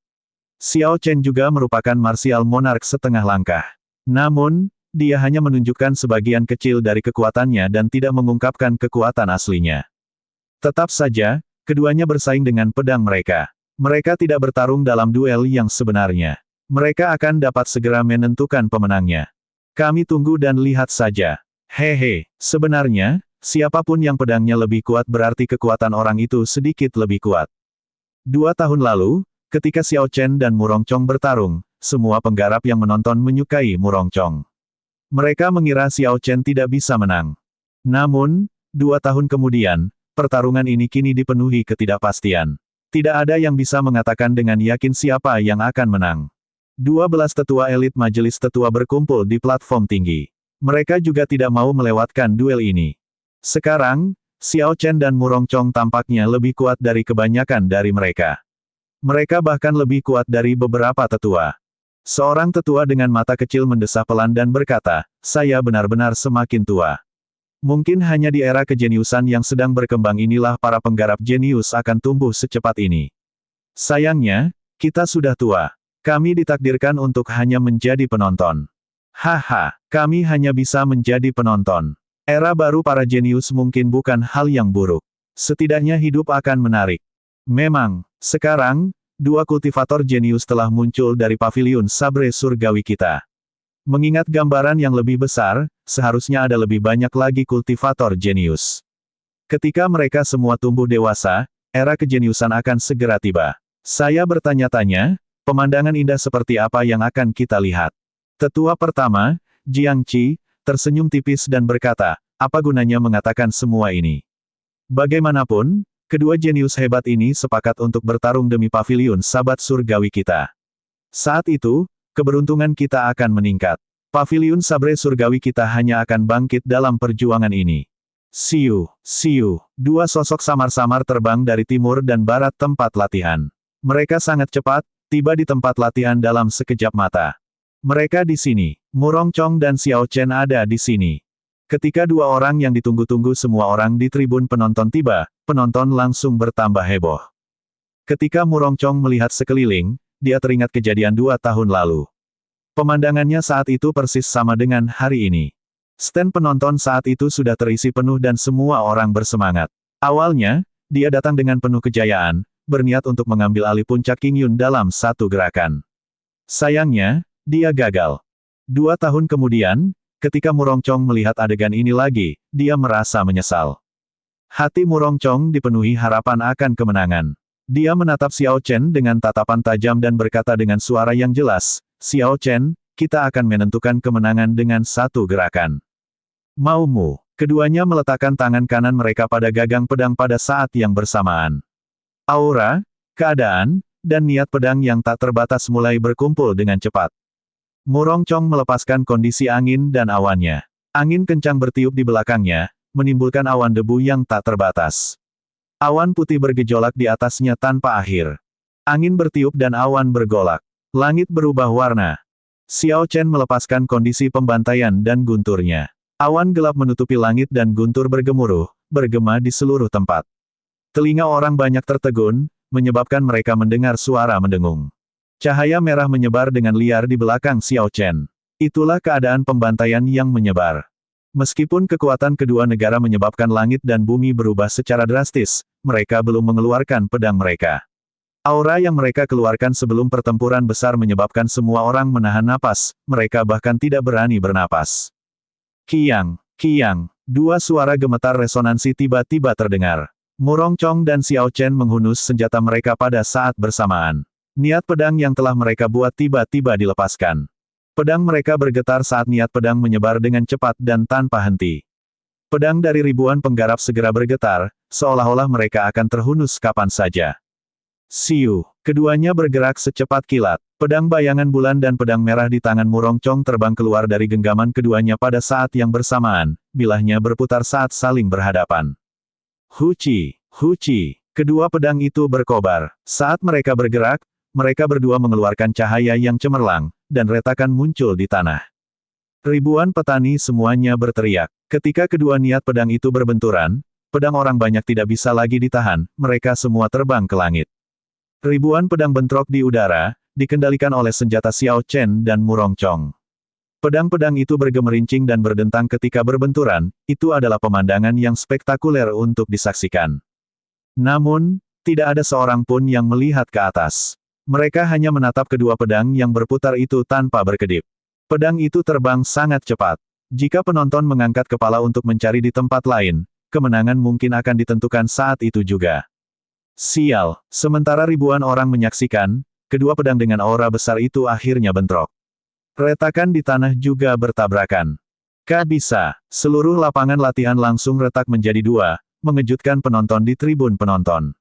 Xiao Chen juga merupakan Martial Monarch setengah langkah. Namun, dia hanya menunjukkan sebagian kecil dari kekuatannya dan tidak mengungkapkan kekuatan aslinya. Tetap saja, keduanya bersaing dengan pedang mereka. Mereka tidak bertarung dalam duel yang sebenarnya. Mereka akan dapat segera menentukan pemenangnya. Kami tunggu dan lihat saja. Hehe, sebenarnya, siapapun yang pedangnya lebih kuat berarti kekuatan orang itu sedikit lebih kuat. 2 tahun lalu, ketika Xiao Chen dan Murong Chong bertarung, semua penggarap yang menonton menyukai Murong Chong. Mereka mengira Xiao Chen tidak bisa menang. Namun, 2 tahun kemudian, pertarungan ini kini dipenuhi ketidakpastian. Tidak ada yang bisa mengatakan dengan yakin siapa yang akan menang. 12 tetua elit majelis tetua berkumpul di platform tinggi. Mereka juga tidak mau melewatkan duel ini. Sekarang, Xiao Chen dan Murong Chong tampaknya lebih kuat dari kebanyakan dari mereka. Mereka bahkan lebih kuat dari beberapa tetua. Seorang tetua dengan mata kecil mendesah pelan dan berkata, saya benar-benar semakin tua. Mungkin hanya di era kejeniusan yang sedang berkembang inilah para penggarap jenius akan tumbuh secepat ini. Sayangnya, kita sudah tua. Kami ditakdirkan untuk hanya menjadi penonton. Haha, kami hanya bisa menjadi penonton. Era baru para jenius mungkin bukan hal yang buruk. Setidaknya hidup akan menarik. Memang, sekarang, 2 kultivator jenius telah muncul dari paviliun sabre surgawi kita. Mengingat gambaran yang lebih besar, seharusnya ada lebih banyak lagi kultivator jenius. Ketika mereka semua tumbuh dewasa, era kejeniusan akan segera tiba. Saya bertanya-tanya, pemandangan indah seperti apa yang akan kita lihat? Tetua pertama, Jiang Qi, tersenyum tipis dan berkata, apa gunanya mengatakan semua ini? Bagaimanapun, kedua jenius hebat ini sepakat untuk bertarung demi paviliun sabat surgawi kita. Saat itu, keberuntungan kita akan meningkat. Paviliun sabre surgawi kita hanya akan bangkit dalam perjuangan ini. Siu, siu, 2 sosok samar-samar terbang dari timur dan barat tempat latihan. Mereka sangat cepat, tiba di tempat latihan dalam sekejap mata. Mereka di sini. Murong Chong dan Xiao Chen ada di sini. Ketika 2 orang yang ditunggu-tunggu semua orang di tribun penonton tiba, penonton langsung bertambah heboh. Ketika Murong Chong melihat sekeliling, dia teringat kejadian 2 tahun lalu. Pemandangannya saat itu persis sama dengan hari ini. Stand penonton saat itu sudah terisi penuh dan semua orang bersemangat. Awalnya, dia datang dengan penuh kejayaan, berniat untuk mengambil alih puncak Qingyun dalam satu gerakan. Sayangnya, dia gagal. 2 tahun kemudian, ketika Murong Chong melihat adegan ini lagi, dia merasa menyesal. Hati Murong Chong dipenuhi harapan akan kemenangan. Dia menatap Xiao Chen dengan tatapan tajam dan berkata dengan suara yang jelas, Xiao Chen, kita akan menentukan kemenangan dengan satu gerakan. Maumu? Keduanya meletakkan tangan kanan mereka pada gagang pedang pada saat yang bersamaan. Aura, keadaan, dan niat pedang yang tak terbatas mulai berkumpul dengan cepat. Murong Chong melepaskan kondisi angin dan awannya. Angin kencang bertiup di belakangnya, menimbulkan awan debu yang tak terbatas. Awan putih bergejolak di atasnya tanpa akhir. Angin bertiup dan awan bergolak. Langit berubah warna. Xiao Chen melepaskan kondisi pembantaian dan gunturnya. Awan gelap menutupi langit dan guntur bergemuruh, bergema di seluruh tempat. Telinga orang banyak tertegun, menyebabkan mereka mendengar suara mendengung. Cahaya merah menyebar dengan liar di belakang Xiao Chen. Itulah keadaan pembantaian yang menyebar. Meskipun kekuatan kedua negara menyebabkan langit dan bumi berubah secara drastis, mereka belum mengeluarkan pedang mereka. Aura yang mereka keluarkan sebelum pertempuran besar menyebabkan semua orang menahan napas, mereka bahkan tidak berani bernapas. Kiang, kiang, dua suara gemetar resonansi tiba-tiba terdengar. Murongcong dan Xiao Chen menghunus senjata mereka pada saat bersamaan. Niat pedang yang telah mereka buat tiba-tiba dilepaskan. Pedang mereka bergetar saat niat pedang menyebar dengan cepat dan tanpa henti. Pedang dari ribuan penggarap segera bergetar, seolah-olah mereka akan terhunus kapan saja. Siu, keduanya bergerak secepat kilat. Pedang bayangan bulan dan pedang merah di tangan Murongcong terbang keluar dari genggaman keduanya pada saat yang bersamaan, bilahnya berputar saat saling berhadapan. Huci, huci, kedua pedang itu berkobar. Saat mereka bergerak, mereka berdua mengeluarkan cahaya yang cemerlang, dan retakan muncul di tanah. Ribuan petani semuanya berteriak. Ketika kedua niat pedang itu berbenturan, pedang orang banyak tidak bisa lagi ditahan, mereka semua terbang ke langit. Ribuan pedang bentrok di udara, dikendalikan oleh senjata Xiao Chen dan Murongcong. Pedang-pedang itu bergemerincing dan berdentang ketika berbenturan, itu adalah pemandangan yang spektakuler untuk disaksikan. Namun, tidak ada seorang pun yang melihat ke atas. Mereka hanya menatap kedua pedang yang berputar itu tanpa berkedip. Pedang itu terbang sangat cepat. Jika penonton mengangkat kepala untuk mencari di tempat lain, kemenangan mungkin akan ditentukan saat itu juga. Sial, sementara ribuan orang menyaksikan, kedua pedang dengan aura besar itu akhirnya bentrok. Retakan di tanah juga bertabrakan. Bisa, seluruh lapangan latihan langsung retak menjadi dua, mengejutkan penonton di tribun penonton.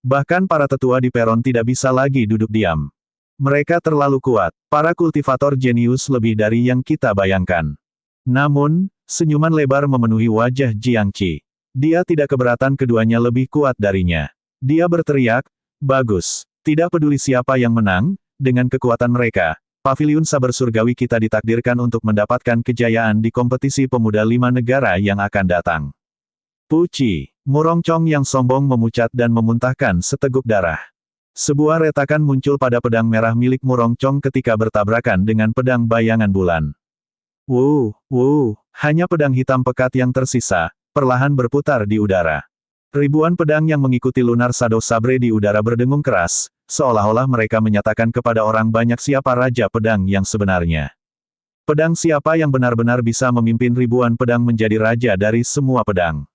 Bahkan para tetua di peron tidak bisa lagi duduk diam. Mereka terlalu kuat, para kultivator jenius lebih dari yang kita bayangkan. Namun, senyuman lebar memenuhi wajah Jiangqi. Dia tidak keberatan keduanya lebih kuat darinya. Dia berteriak, bagus, tidak peduli siapa yang menang, dengan kekuatan mereka. Paviliun Saber Surgawi kita ditakdirkan untuk mendapatkan kejayaan di kompetisi pemuda 5 negara yang akan datang. Puci, Murongcong yang sombong memucat dan memuntahkan seteguk darah. Sebuah retakan muncul pada pedang merah milik Murongcong ketika bertabrakan dengan pedang bayangan bulan. Hanya pedang hitam pekat yang tersisa, perlahan berputar di udara. Ribuan pedang yang mengikuti Lunar Shadow Sabre di udara berdengung keras, seolah-olah mereka menyatakan kepada orang banyak siapa raja pedang yang sebenarnya. Pedang siapa yang benar-benar bisa memimpin ribuan pedang menjadi raja dari semua pedang.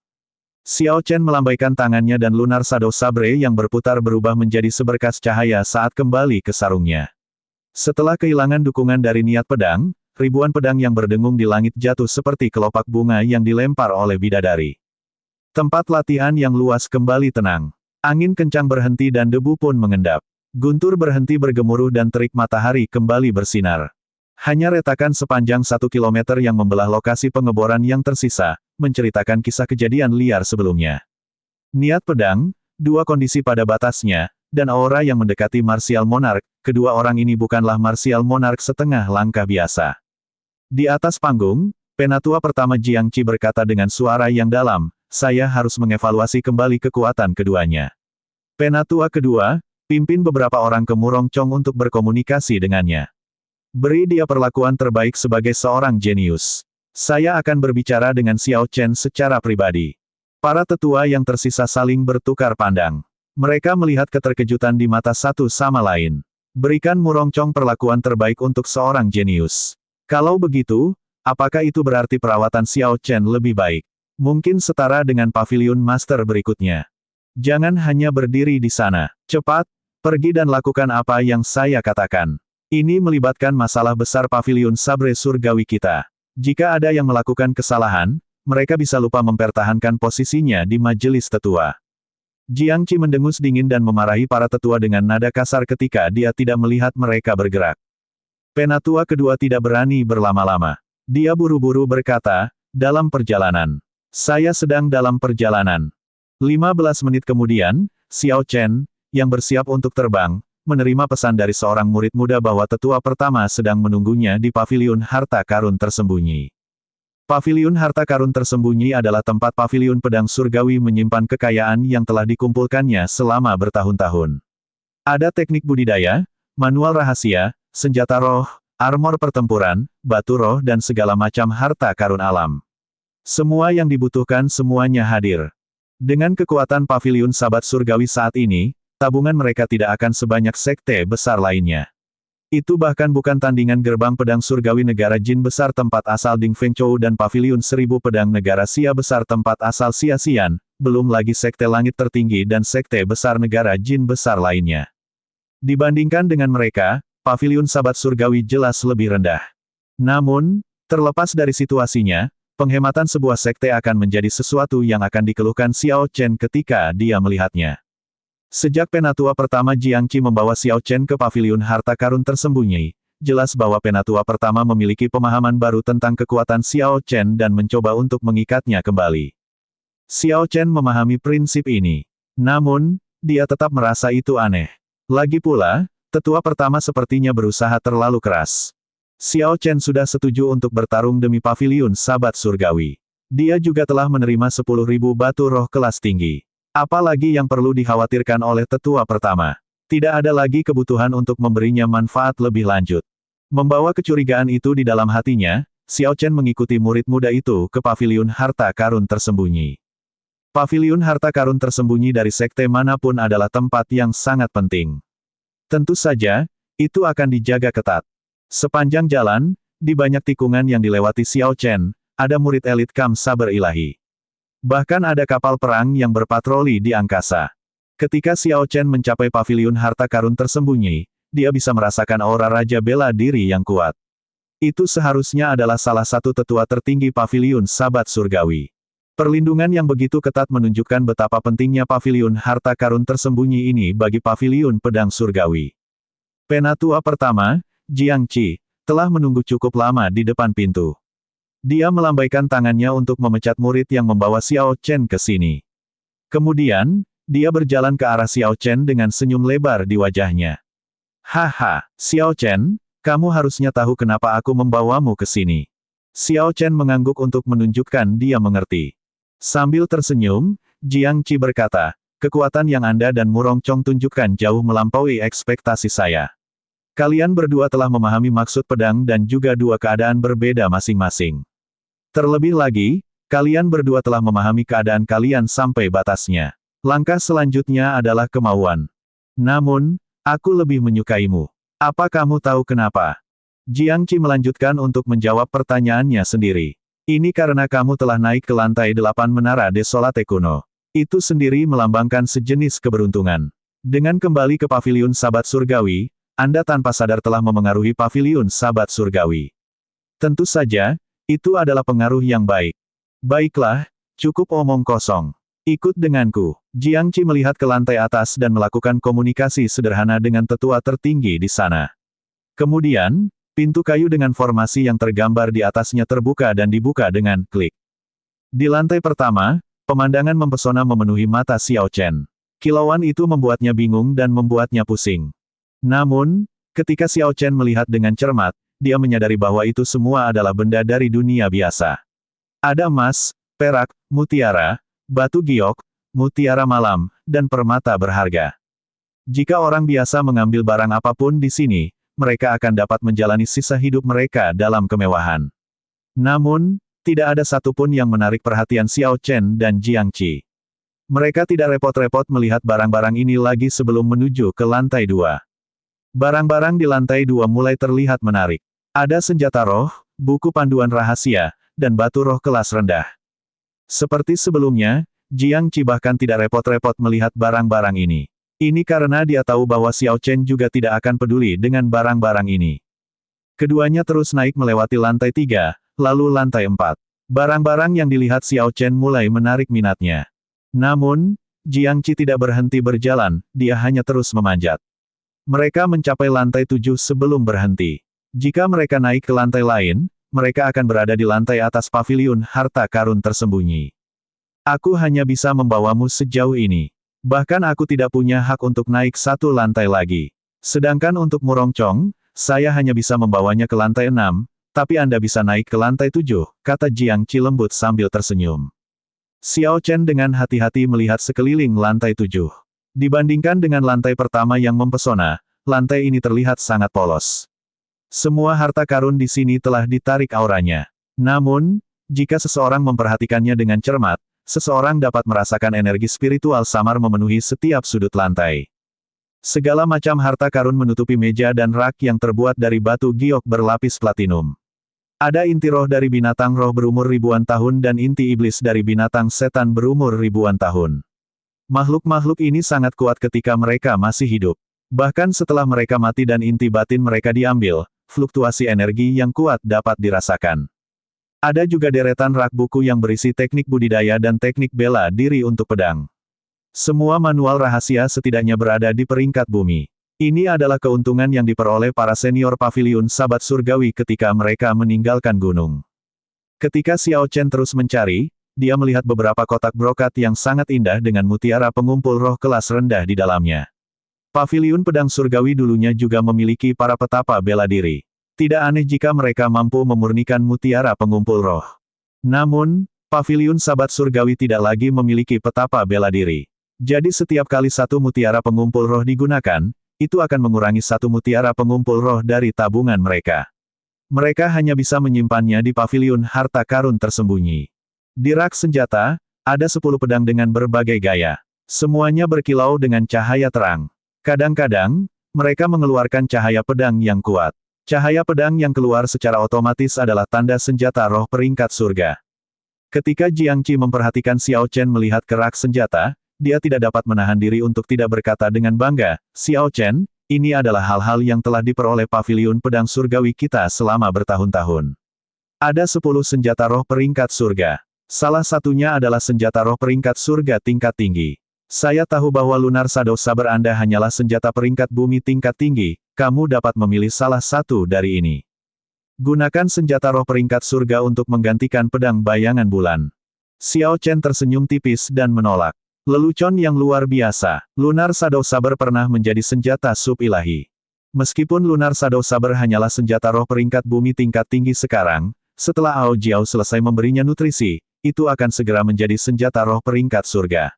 Xiao Chen melambaikan tangannya dan Lunar Shadow Sabre yang berputar berubah menjadi seberkas cahaya saat kembali ke sarungnya. Setelah kehilangan dukungan dari niat pedang, ribuan pedang yang berdengung di langit jatuh seperti kelopak bunga yang dilempar oleh bidadari. Tempat latihan yang luas kembali tenang. Angin kencang berhenti dan debu pun mengendap. Guntur berhenti bergemuruh dan terik matahari kembali bersinar. Hanya retakan sepanjang 1 kilometer yang membelah lokasi pengeboran yang tersisa, menceritakan kisah kejadian liar sebelumnya. Niat pedang, dua kondisi pada batasnya, dan aura yang mendekati Martial Monarch, kedua orang ini bukanlah Martial Monarch setengah langkah biasa. Di atas panggung, penatua pertama Jiangqi berkata dengan suara yang dalam, saya harus mengevaluasi kembali kekuatan keduanya. Penatua kedua, pimpin beberapa orang ke Murongcong untuk berkomunikasi dengannya. Beri dia perlakuan terbaik sebagai seorang jenius. Saya akan berbicara dengan Xiao Chen secara pribadi. Para tetua yang tersisa saling bertukar pandang. Mereka melihat keterkejutan di mata satu sama lain. Berikan Murongcong perlakuan terbaik untuk seorang jenius. Kalau begitu, apakah itu berarti perawatan Xiao Chen lebih baik? Mungkin setara dengan Paviliun Master berikutnya. Jangan hanya berdiri di sana. Cepat, pergi dan lakukan apa yang saya katakan. Ini melibatkan masalah besar Paviliun Sabre Surgawi kita. Jika ada yang melakukan kesalahan, mereka bisa lupa mempertahankan posisinya di majelis tetua. Jiangqi mendengus dingin dan memarahi para tetua dengan nada kasar ketika dia tidak melihat mereka bergerak. Penatua kedua tidak berani berlama-lama. Dia buru-buru berkata, dalam perjalanan. Saya sedang dalam perjalanan. 15 menit kemudian, Xiao Chen, yang bersiap untuk terbang, menerima pesan dari seorang murid muda bahwa tetua pertama sedang menunggunya di paviliun harta karun tersembunyi. Paviliun harta karun tersembunyi adalah tempat paviliun pedang surgawi menyimpan kekayaan yang telah dikumpulkannya selama bertahun-tahun. Ada teknik budidaya, manual rahasia, senjata roh, armor pertempuran, batu roh dan segala macam harta karun alam. Semua yang dibutuhkan semuanya hadir. Dengan kekuatan paviliun sahabat surgawi saat ini, tabungan mereka tidak akan sebanyak sekte besar lainnya. Itu bahkan bukan tandingan gerbang pedang surgawi negara jin besar tempat asal Ding Feng Chou dan paviliun 1000 pedang negara Xia besar tempat asal Xia Xian, belum lagi sekte langit tertinggi dan sekte besar negara jin besar lainnya. Dibandingkan dengan mereka, paviliun sahabat surgawi jelas lebih rendah. Namun, terlepas dari situasinya, penghematan sebuah sekte akan menjadi sesuatu yang akan dikeluhkan Xiao Chen ketika dia melihatnya. Sejak penatua pertama Jiangqi membawa Xiao Chen ke paviliun harta karun tersembunyi, jelas bahwa penatua pertama memiliki pemahaman baru tentang kekuatan Xiao Chen dan mencoba untuk mengikatnya kembali. Xiao Chen memahami prinsip ini. Namun, dia tetap merasa itu aneh. Lagi pula, tetua pertama sepertinya berusaha terlalu keras. Xiao Chen sudah setuju untuk bertarung demi paviliun sahabat surgawi. Dia juga telah menerima 10.000 batu roh kelas tinggi. Apalagi yang perlu dikhawatirkan oleh tetua pertama. Tidak ada lagi kebutuhan untuk memberinya manfaat lebih lanjut. Membawa kecurigaan itu di dalam hatinya, Xiao Chen mengikuti murid muda itu ke paviliun harta karun tersembunyi. Paviliun harta karun tersembunyi dari sekte manapun adalah tempat yang sangat penting. Tentu saja, itu akan dijaga ketat. Sepanjang jalan, di banyak tikungan yang dilewati Xiao Chen, ada murid elit Kam Saber Ilahi. Bahkan ada kapal perang yang berpatroli di angkasa. Ketika Xiao Chen mencapai paviliun harta karun tersembunyi, dia bisa merasakan aura raja bela diri yang kuat. Itu seharusnya adalah salah satu tetua tertinggi paviliun sahabat surgawi. Perlindungan yang begitu ketat menunjukkan betapa pentingnya paviliun harta karun tersembunyi ini bagi paviliun pedang surgawi. Penatua pertama, Jiangqi, telah menunggu cukup lama di depan pintu. Dia melambaikan tangannya untuk memecat murid yang membawa Xiao Chen ke sini. Kemudian, dia berjalan ke arah Xiao Chen dengan senyum lebar di wajahnya. Haha, Xiao Chen, kamu harusnya tahu kenapa aku membawamu ke sini. Xiao Chen mengangguk untuk menunjukkan dia mengerti. Sambil tersenyum, Jiangqi berkata, kekuatan yang Anda dan Murong Chong tunjukkan jauh melampaui ekspektasi saya. Kalian berdua telah memahami maksud pedang dan juga dua keadaan berbeda masing-masing. Terlebih lagi, kalian berdua telah memahami keadaan kalian sampai batasnya. Langkah selanjutnya adalah kemauan. Namun, aku lebih menyukaimu. Apa kamu tahu kenapa? Jiangqi melanjutkan untuk menjawab pertanyaannya sendiri. Ini karena kamu telah naik ke lantai 8 menara Desolate kuno. Itu sendiri melambangkan sejenis keberuntungan. Dengan kembali ke paviliun sahabat surgawi, Anda tanpa sadar telah memengaruhi paviliun sahabat surgawi. Tentu saja, itu adalah pengaruh yang baik. Baiklah, cukup omong kosong. Ikut denganku. Jiangqi melihat ke lantai atas dan melakukan komunikasi sederhana dengan tetua tertinggi di sana. Kemudian, pintu kayu dengan formasi yang tergambar di atasnya terbuka dan dibuka dengan klik. Di lantai pertama, pemandangan mempesona memenuhi mata Xiao Chen. Kilauan itu membuatnya bingung dan membuatnya pusing. Namun, ketika Xiao Chen melihat dengan cermat, dia menyadari bahwa itu semua adalah benda dari dunia biasa. Ada emas, perak, mutiara, batu giok, mutiara malam, dan permata berharga. Jika orang biasa mengambil barang apapun di sini, mereka akan dapat menjalani sisa hidup mereka dalam kemewahan. Namun, tidak ada satupun yang menarik perhatian Xiao Chen dan Jiangqi. Mereka tidak repot-repot melihat barang-barang ini lagi sebelum menuju ke lantai 2. Barang-barang di lantai 2 mulai terlihat menarik. Ada senjata roh, buku panduan rahasia, dan batu roh kelas rendah. Seperti sebelumnya, Jiangqi bahkan tidak repot-repot melihat barang-barang ini. Ini karena dia tahu bahwa Xiao Chen juga tidak akan peduli dengan barang-barang ini. Keduanya terus naik melewati lantai 3, lalu lantai 4. Barang-barang yang dilihat Xiao Chen mulai menarik minatnya. Namun, Jiangqi tidak berhenti berjalan, dia hanya terus memanjat. Mereka mencapai lantai 7 sebelum berhenti. Jika mereka naik ke lantai lain, mereka akan berada di lantai atas paviliun harta karun tersembunyi. Aku hanya bisa membawamu sejauh ini. Bahkan aku tidak punya hak untuk naik satu lantai lagi. Sedangkan untuk Murong Chong, saya hanya bisa membawanya ke lantai 6, Tapi Anda bisa naik ke lantai 7, kata Jiang Qi lembut sambil tersenyum. Xiao Chen dengan hati-hati melihat sekeliling lantai 7. Dibandingkan dengan lantai pertama yang mempesona, lantai ini terlihat sangat polos. Semua harta karun di sini telah ditarik auranya. Namun, jika seseorang memperhatikannya dengan cermat, seseorang dapat merasakan energi spiritual samar memenuhi setiap sudut lantai. Segala macam harta karun menutupi meja dan rak yang terbuat dari batu giok berlapis platinum. Ada inti roh dari binatang roh berumur ribuan tahun dan inti iblis dari binatang setan berumur ribuan tahun. Makhluk-makhluk ini sangat kuat ketika mereka masih hidup. Bahkan setelah mereka mati dan inti batin mereka diambil, fluktuasi energi yang kuat dapat dirasakan. Ada juga deretan rak buku yang berisi teknik budidaya dan teknik bela diri untuk pedang. Semua manual rahasia setidaknya berada di peringkat bumi. Ini adalah keuntungan yang diperoleh para senior paviliun sahabat surgawi ketika mereka meninggalkan gunung. Ketika Xiao Chen terus mencari, dia melihat beberapa kotak brokat yang sangat indah dengan mutiara pengumpul roh kelas rendah di dalamnya. Paviliun pedang surgawi dulunya juga memiliki para petapa bela diri. Tidak aneh jika mereka mampu memurnikan mutiara pengumpul roh. Namun, paviliun sahabat surgawi tidak lagi memiliki petapa bela diri. Jadi setiap kali satu mutiara pengumpul roh digunakan, itu akan mengurangi satu mutiara pengumpul roh dari tabungan mereka. Mereka hanya bisa menyimpannya di paviliun harta karun tersembunyi. Di rak senjata, ada 10 pedang dengan berbagai gaya. Semuanya berkilau dengan cahaya terang. Kadang-kadang, mereka mengeluarkan cahaya pedang yang kuat. Cahaya pedang yang keluar secara otomatis adalah tanda senjata roh peringkat surga. Ketika Jiang Qi memperhatikan Xiao Chen melihat ke rak senjata, dia tidak dapat menahan diri untuk tidak berkata dengan bangga, "Xiao Chen, ini adalah hal-hal yang telah diperoleh paviliun pedang surgawi kita selama bertahun-tahun. Ada 10 senjata roh peringkat surga. Salah satunya adalah senjata roh peringkat surga tingkat tinggi. Saya tahu bahwa Lunar Shadow Saber Anda hanyalah senjata peringkat bumi tingkat tinggi, kamu dapat memilih salah satu dari ini. Gunakan senjata roh peringkat surga untuk menggantikan pedang bayangan bulan." Xiao Chen tersenyum tipis dan menolak. Lelucon yang luar biasa, Lunar Shadow Saber pernah menjadi senjata sub-ilahi. Meskipun Lunar Shadow Saber hanyalah senjata roh peringkat bumi tingkat tinggi sekarang, setelah Ao Jiao selesai memberinya nutrisi, itu akan segera menjadi senjata roh peringkat surga.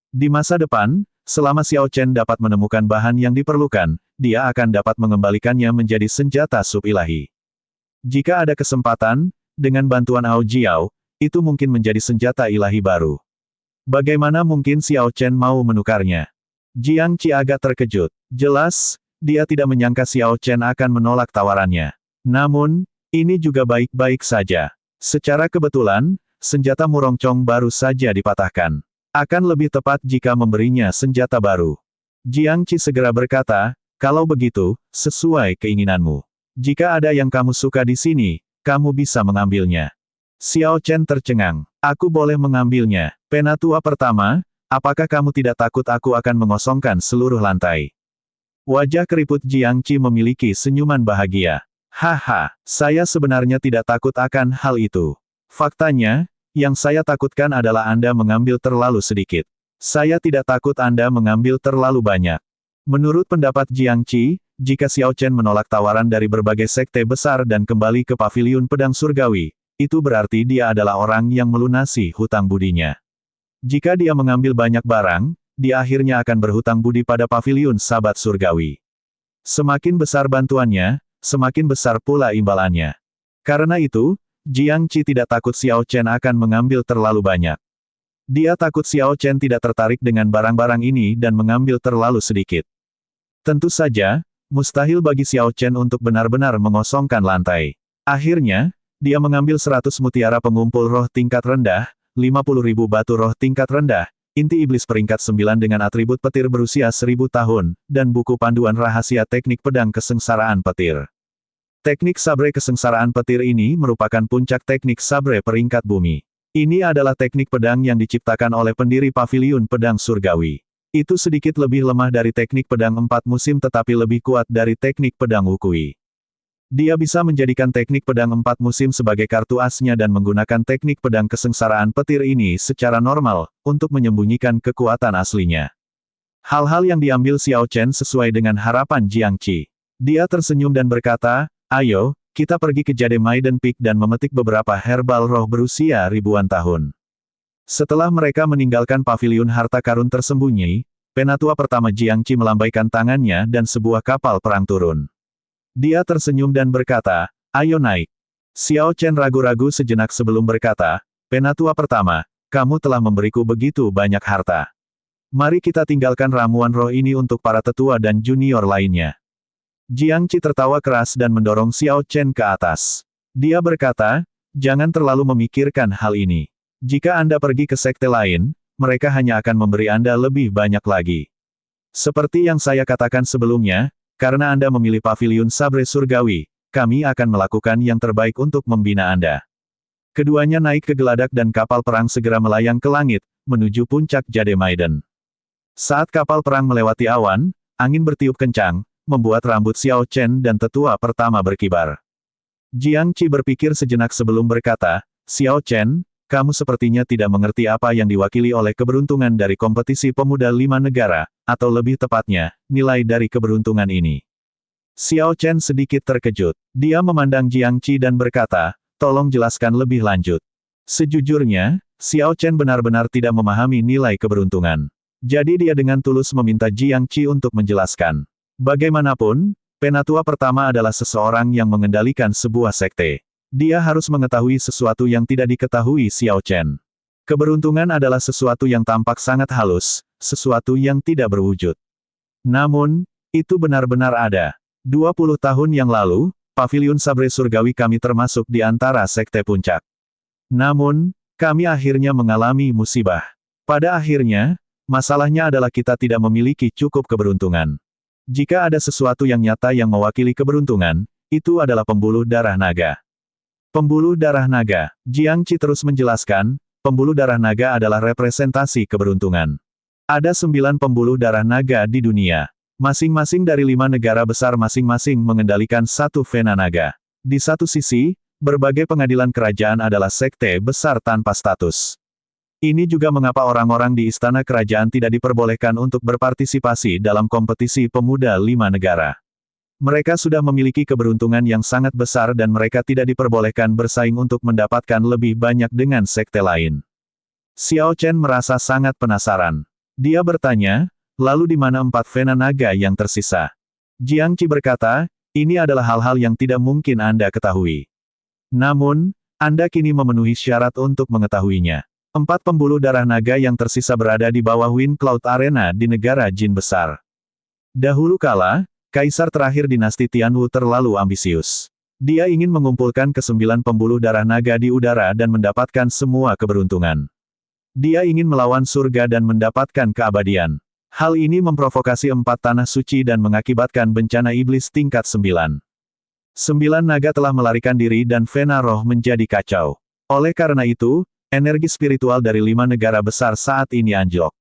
Di masa depan, selama Xiao Chen dapat menemukan bahan yang diperlukan, dia akan dapat mengembalikannya menjadi senjata sub-ilahi. Jika ada kesempatan, dengan bantuan Ao Jiao, itu mungkin menjadi senjata ilahi baru. Bagaimana mungkin Xiao Chen mau menukarnya? Jiang Qi agak terkejut. Jelas, dia tidak menyangka Xiao Chen akan menolak tawarannya. Namun, ini juga baik-baik saja. Secara kebetulan, senjata Murongcong baru saja dipatahkan. Akan lebih tepat jika memberinya senjata baru. Jiang Qi segera berkata, "Kalau begitu, sesuai keinginanmu. Jika ada yang kamu suka di sini, kamu bisa mengambilnya." Xiao Chen tercengang. "Aku boleh mengambilnya. Penatua pertama, apakah kamu tidak takut aku akan mengosongkan seluruh lantai?" Wajah keriput Jiang Qi memiliki senyuman bahagia. "Haha, saya sebenarnya tidak takut akan hal itu. Faktanya, yang saya takutkan adalah Anda mengambil terlalu sedikit. Saya tidak takut Anda mengambil terlalu banyak." Menurut pendapat Jiang Qi, jika Xiao Chen menolak tawaran dari berbagai sekte besar dan kembali ke paviliun pedang surgawi, itu berarti dia adalah orang yang melunasi hutang budinya. Jika dia mengambil banyak barang, dia akhirnya akan berhutang budi pada paviliun sahabat surgawi. Semakin besar bantuannya, semakin besar pula imbalannya. Karena itu, Jiang Qi tidak takut Xiao Chen akan mengambil terlalu banyak. Dia takut Xiao Chen tidak tertarik dengan barang-barang ini dan mengambil terlalu sedikit. Tentu saja, mustahil bagi Xiao Chen untuk benar-benar mengosongkan lantai. Akhirnya, dia mengambil 100 mutiara pengumpul roh tingkat rendah, 50.000 batu roh tingkat rendah, inti iblis peringkat 9 dengan atribut petir berusia 1000 tahun, dan buku panduan rahasia teknik pedang kesengsaraan petir. Teknik sabre kesengsaraan petir ini merupakan puncak teknik sabre peringkat bumi. Ini adalah teknik pedang yang diciptakan oleh pendiri paviliun pedang surgawi. Itu sedikit lebih lemah dari teknik pedang 4 musim tetapi lebih kuat dari teknik pedang wukui. Dia bisa menjadikan teknik pedang 4 musim sebagai kartu asnya dan menggunakan teknik pedang kesengsaraan petir ini secara normal, untuk menyembunyikan kekuatan aslinya. Hal-hal yang diambil Xiao Chen sesuai dengan harapan Jiang Qi. Dia tersenyum dan berkata, "Ayo, kita pergi ke Jade Maiden Peak dan memetik beberapa herbal roh berusia ribuan tahun. Setelah mereka meninggalkan paviliun harta karun tersembunyi, penatua pertama Jiangqi melambaikan tangannya dan sebuah kapal perang turun. Dia tersenyum dan berkata, "Ayo naik." Xiao Chen ragu-ragu sejenak sebelum berkata, "Penatua pertama, kamu telah memberiku begitu banyak harta. Mari kita tinggalkan ramuan roh ini untuk para tetua dan junior lainnya." Jiangqi tertawa keras dan mendorong Xiao Chen ke atas. Dia berkata, "Jangan terlalu memikirkan hal ini. Jika Anda pergi ke sekte lain, mereka hanya akan memberi Anda lebih banyak lagi. Seperti yang saya katakan sebelumnya, karena Anda memilih paviliun Sabre Surgawi, kami akan melakukan yang terbaik untuk membina Anda." Keduanya naik ke geladak dan kapal perang segera melayang ke langit, menuju puncak Jade Maiden. Saat kapal perang melewati awan, angin bertiup kencang, membuat rambut Xiao Chen dan tetua pertama berkibar. Jiangqi berpikir sejenak sebelum berkata, "Xiao Chen, kamu sepertinya tidak mengerti apa yang diwakili oleh keberuntungan dari kompetisi pemuda 5 negara, atau lebih tepatnya, nilai dari keberuntungan ini." Xiao Chen sedikit terkejut. Dia memandang Jiangqi dan berkata, "Tolong jelaskan lebih lanjut." Sejujurnya, Xiao Chen benar-benar tidak memahami nilai keberuntungan. Jadi dia dengan tulus meminta Jiangqi untuk menjelaskan. Bagaimanapun, penatua pertama adalah seseorang yang mengendalikan sebuah sekte. Dia harus mengetahui sesuatu yang tidak diketahui Xiao Chen. Keberuntungan adalah sesuatu yang tampak sangat halus, sesuatu yang tidak berwujud. Namun, itu benar-benar ada. 20 tahun yang lalu, paviliun Sabre Surgawi kami termasuk di antara sekte puncak. Namun, kami akhirnya mengalami musibah. Pada akhirnya, masalahnya adalah kita tidak memiliki cukup keberuntungan. Jika ada sesuatu yang nyata yang mewakili keberuntungan, itu adalah pembuluh darah naga. Pembuluh darah naga. Jiangqi terus menjelaskan, pembuluh darah naga adalah representasi keberuntungan. Ada 9 pembuluh darah naga di dunia. Masing-masing dari 5 negara besar masing-masing mengendalikan satu vena naga. Di satu sisi, berbagai pengadilan kerajaan adalah sekte besar tanpa status. Ini juga mengapa orang-orang di istana kerajaan tidak diperbolehkan untuk berpartisipasi dalam kompetisi pemuda 5 negara. Mereka sudah memiliki keberuntungan yang sangat besar dan mereka tidak diperbolehkan bersaing untuk mendapatkan lebih banyak dengan sekte lain. Xiao Chen merasa sangat penasaran. Dia bertanya, "Lalu di mana 4 vena naga yang tersisa?" Jiangqi berkata, "Ini adalah hal-hal yang tidak mungkin Anda ketahui. Namun, Anda kini memenuhi syarat untuk mengetahuinya. 4 pembuluh darah naga yang tersisa berada di bawah Wind Cloud Arena di negara Jin besar. Dahulu kala, Kaisar terakhir dinasti Tianwu terlalu ambisius. Dia ingin mengumpulkan ke-9 pembuluh darah naga di udara dan mendapatkan semua keberuntungan. Dia ingin melawan surga dan mendapatkan keabadian. Hal ini memprovokasi 4 tanah suci dan mengakibatkan bencana iblis tingkat 9. 9 naga telah melarikan diri dan vena roh menjadi kacau. Oleh karena itu, energi spiritual dari 5 negara besar saat ini anjlok.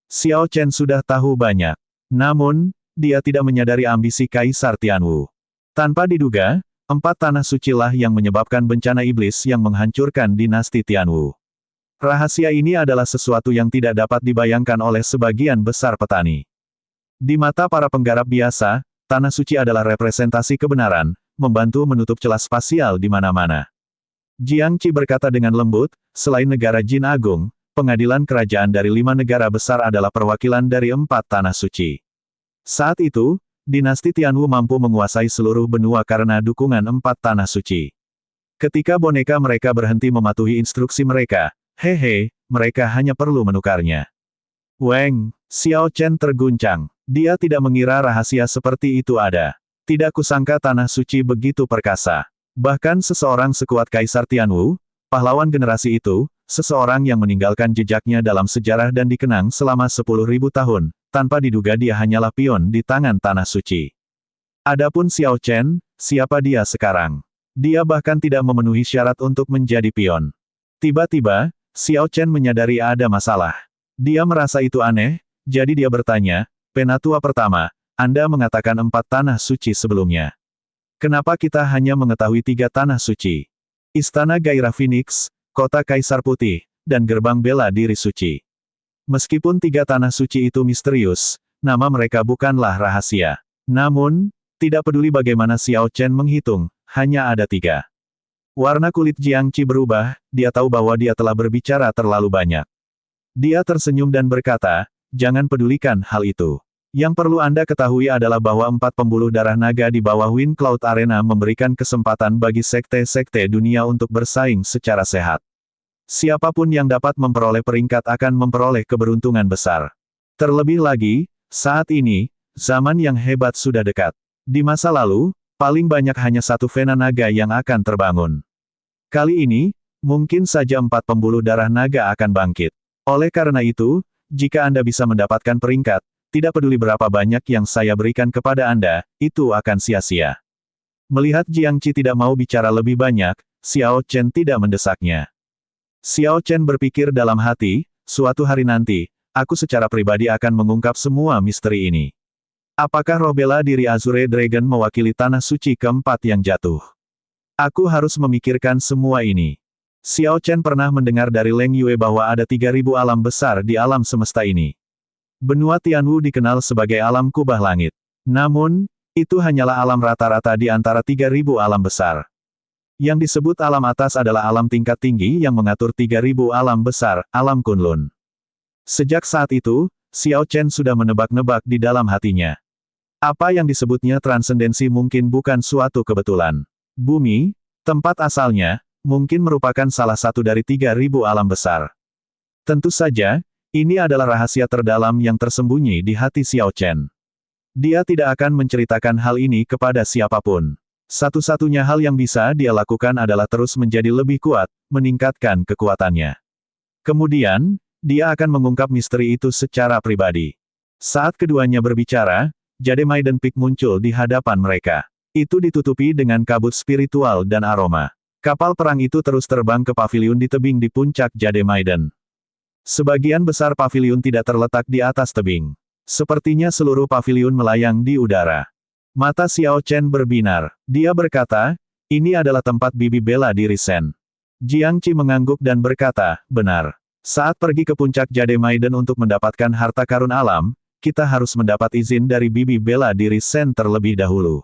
Xiao Chen sudah tahu banyak. Namun, dia tidak menyadari ambisi Kaisar Tianwu. Tanpa diduga, 4 tanah sucilah yang menyebabkan bencana iblis yang menghancurkan dinasti Tianwu. Rahasia ini adalah sesuatu yang tidak dapat dibayangkan oleh sebagian besar petani. Di mata para penggarap biasa, tanah suci adalah representasi kebenaran, membantu menutup celah spasial di mana-mana. Jiangqi berkata dengan lembut, selain negara Jin Agung, pengadilan kerajaan dari 5 negara besar adalah perwakilan dari 4 tanah suci. Saat itu, dinasti Tianwu mampu menguasai seluruh benua karena dukungan 4 tanah suci. Ketika boneka mereka berhenti mematuhi instruksi mereka, mereka hanya perlu menukarnya. Weng, Xiao Chen terguncang. Dia tidak mengira rahasia seperti itu ada. Tidak kusangka tanah suci begitu perkasa. Bahkan seseorang sekuat Kaisar Tianwu, pahlawan generasi itu, seseorang yang meninggalkan jejaknya dalam sejarah dan dikenang selama 10.000 tahun, tanpa diduga dia hanyalah pion di tangan tanah suci. Adapun Xiao Chen, siapa dia sekarang? Dia bahkan tidak memenuhi syarat untuk menjadi pion. Tiba-tiba, Xiao Chen menyadari ada masalah. Dia merasa itu aneh, jadi dia bertanya, "Penatua pertama, Anda mengatakan 4 tanah suci sebelumnya. Kenapa kita hanya mengetahui 3 tanah suci? Istana Gairah Phoenix, Kota Kaisar Putih, dan Gerbang Bela Diri Suci. Meskipun 3 tanah suci itu misterius, nama mereka bukanlah rahasia. Namun, tidak peduli bagaimana Xiao Chen menghitung, hanya ada 3. Warna kulit Jiang Qi berubah, dia tahu bahwa dia telah berbicara terlalu banyak. Dia tersenyum dan berkata, jangan pedulikan hal itu. Yang perlu Anda ketahui adalah bahwa 4 pembuluh darah naga di bawah Wind Cloud Arena memberikan kesempatan bagi sekte-sekte dunia untuk bersaing secara sehat. Siapapun yang dapat memperoleh peringkat akan memperoleh keberuntungan besar. Terlebih lagi, saat ini, zaman yang hebat sudah dekat. Di masa lalu, paling banyak hanya 1 Vena Naga yang akan terbangun. Kali ini, mungkin saja 4 pembuluh darah naga akan bangkit. Oleh karena itu, jika Anda bisa mendapatkan peringkat, tidak peduli berapa banyak yang saya berikan kepada Anda, itu akan sia-sia. Melihat Jiang Qi tidak mau bicara lebih banyak, Xiao Chen tidak mendesaknya. Xiao Chen berpikir dalam hati, suatu hari nanti, aku secara pribadi akan mengungkap semua misteri ini. Apakah roh bela diri Azure Dragon mewakili tanah suci keempat yang jatuh? Aku harus memikirkan semua ini. Xiao Chen pernah mendengar dari Leng Yue bahwa ada 3.000 alam besar di alam semesta ini. Benua Tianwu dikenal sebagai alam kubah langit. Namun, itu hanyalah alam rata-rata di antara 3.000 alam besar. Yang disebut alam atas adalah alam tingkat tinggi yang mengatur 3.000 alam besar, alam Kunlun. Sejak saat itu, Xiao Chen sudah menebak-nebak di dalam hatinya. Apa yang disebutnya transendensi mungkin bukan suatu kebetulan. Bumi, tempat asalnya, mungkin merupakan salah satu dari 3.000 alam besar. Tentu saja, ini adalah rahasia terdalam yang tersembunyi di hati Xiao Chen. Dia tidak akan menceritakan hal ini kepada siapapun. Satu-satunya hal yang bisa dia lakukan adalah terus menjadi lebih kuat, meningkatkan kekuatannya. Kemudian, dia akan mengungkap misteri itu secara pribadi. Saat keduanya berbicara, Jade Maiden Peak muncul di hadapan mereka. Itu ditutupi dengan kabut spiritual dan aroma. Kapal perang itu terus terbang ke paviliun di tebing di puncak Jade Maiden. Sebagian besar paviliun tidak terletak di atas tebing. Sepertinya seluruh paviliun melayang di udara. Mata Xiao Chen berbinar. Dia berkata, ini adalah tempat bibi bela diri Sen. Jiang Qi mengangguk dan berkata, benar. Saat pergi ke puncak Jade Maiden untuk mendapatkan harta karun alam, kita harus mendapat izin dari bibi bela diri Sen terlebih dahulu.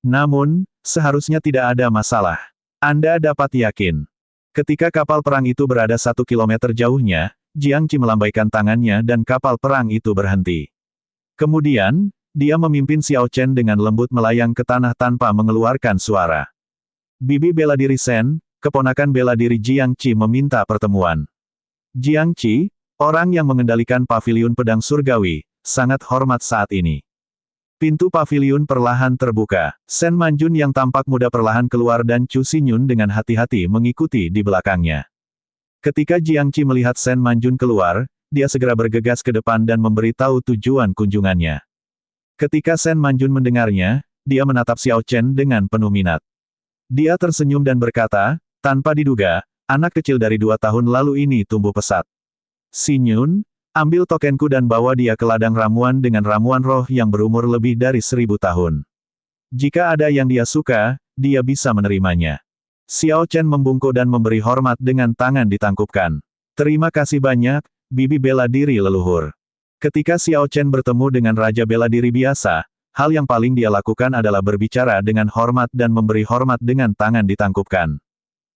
Namun, seharusnya tidak ada masalah. Anda dapat yakin. Ketika kapal perang itu berada 1 kilometer jauhnya, Jiang Qi melambaikan tangannya dan kapal perang itu berhenti. Kemudian, dia memimpin Xiao Chen dengan lembut melayang ke tanah tanpa mengeluarkan suara. Bibi bela diri Sen, keponakan bela diri Jiang Qi meminta pertemuan. Jiang Qi, orang yang mengendalikan paviliun pedang surgawi, sangat hormat saat ini. Pintu paviliun perlahan terbuka. Sen Manjun yang tampak muda perlahan keluar dan Chu Xinyun dengan hati-hati mengikuti di belakangnya. Ketika Jiang Qi melihat Sen Manjun keluar, dia segera bergegas ke depan dan memberitahu tujuan kunjungannya. Ketika Sen Manjun mendengarnya, dia menatap Xiao Chen dengan penuh minat. Dia tersenyum dan berkata, tanpa diduga, anak kecil dari 2 tahun lalu ini tumbuh pesat. Xinyun, ambil tokenku dan bawa dia ke ladang ramuan dengan ramuan roh yang berumur lebih dari 1000 tahun. Jika ada yang dia suka, dia bisa menerimanya. Xiao Chen membungkuk dan memberi hormat dengan tangan ditangkupkan. Terima kasih banyak, bibi bela diri leluhur. Ketika Xiao Chen bertemu dengan Raja Bela Diri biasa, hal yang paling dia lakukan adalah berbicara dengan hormat dan memberi hormat dengan tangan ditangkupkan.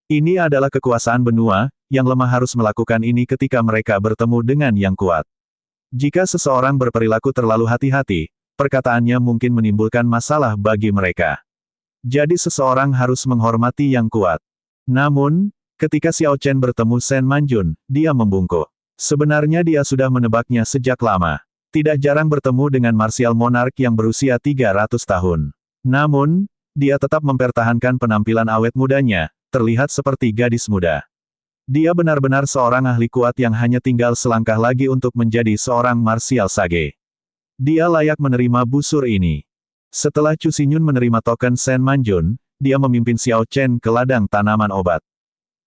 Ini adalah kekuasaan benua, yang lemah harus melakukan ini ketika mereka bertemu dengan yang kuat. Jika seseorang berperilaku terlalu hati-hati, perkataannya mungkin menimbulkan masalah bagi mereka. Jadi seseorang harus menghormati yang kuat. Namun, ketika Xiao Chen bertemu Sen Manjun, dia membungkuk. Sebenarnya dia sudah menebaknya sejak lama. Tidak jarang bertemu dengan martial monark yang berusia 300 tahun. Namun, dia tetap mempertahankan penampilan awet mudanya, terlihat seperti gadis muda. Dia benar-benar seorang ahli kuat yang hanya tinggal selangkah lagi untuk menjadi seorang martial sage. Dia layak menerima busur ini. Setelah Chu Xinyun menerima token Sen Manjun, dia memimpin Xiao Chen ke ladang tanaman obat.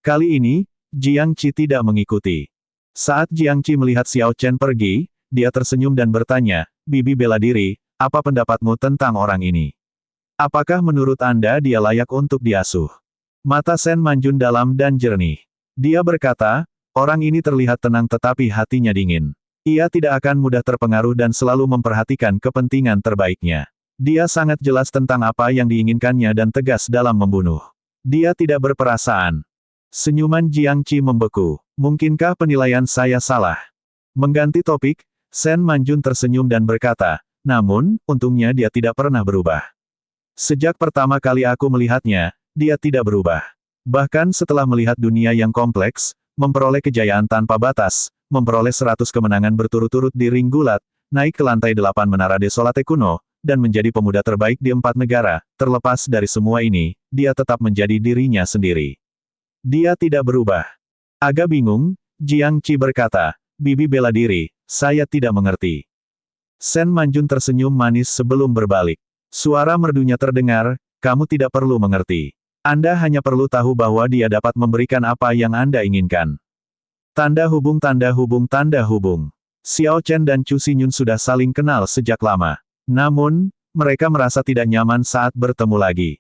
Kali ini, Jiang Qi tidak mengikuti. Saat Jiang Qi melihat Xiao Chen pergi, dia tersenyum dan bertanya, bibi bela diri, apa pendapatmu tentang orang ini? Apakah menurut Anda dia layak untuk diasuh? Mata Sen Manjun dalam dan jernih. Dia berkata, orang ini terlihat tenang tetapi hatinya dingin. Ia tidak akan mudah terpengaruh dan selalu memperhatikan kepentingan terbaiknya. Dia sangat jelas tentang apa yang diinginkannya dan tegas dalam membunuh. Dia tidak berperasaan. Senyuman Jiang Qi membeku. Mungkinkah penilaian saya salah? Mengganti topik, Sen Manjun tersenyum dan berkata, namun, untungnya dia tidak pernah berubah. Sejak pertama kali aku melihatnya, dia tidak berubah. Bahkan setelah melihat dunia yang kompleks, memperoleh kejayaan tanpa batas, memperoleh 100 kemenangan berturut-turut di ring gulat, naik ke lantai 8 Menara Desolate kuno, dan menjadi pemuda terbaik di 4 negara, terlepas dari semua ini, dia tetap menjadi dirinya sendiri. Dia tidak berubah. Agak bingung, Jiang Qi berkata, bibi bela diri, saya tidak mengerti. Sen Manjun tersenyum manis sebelum berbalik. Suara merdunya terdengar, kamu tidak perlu mengerti. Anda hanya perlu tahu bahwa dia dapat memberikan apa yang Anda inginkan. Tanda hubung tanda hubung tanda hubung. Xiao Chen dan Chu Xinyun sudah saling kenal sejak lama. Namun, mereka merasa tidak nyaman saat bertemu lagi.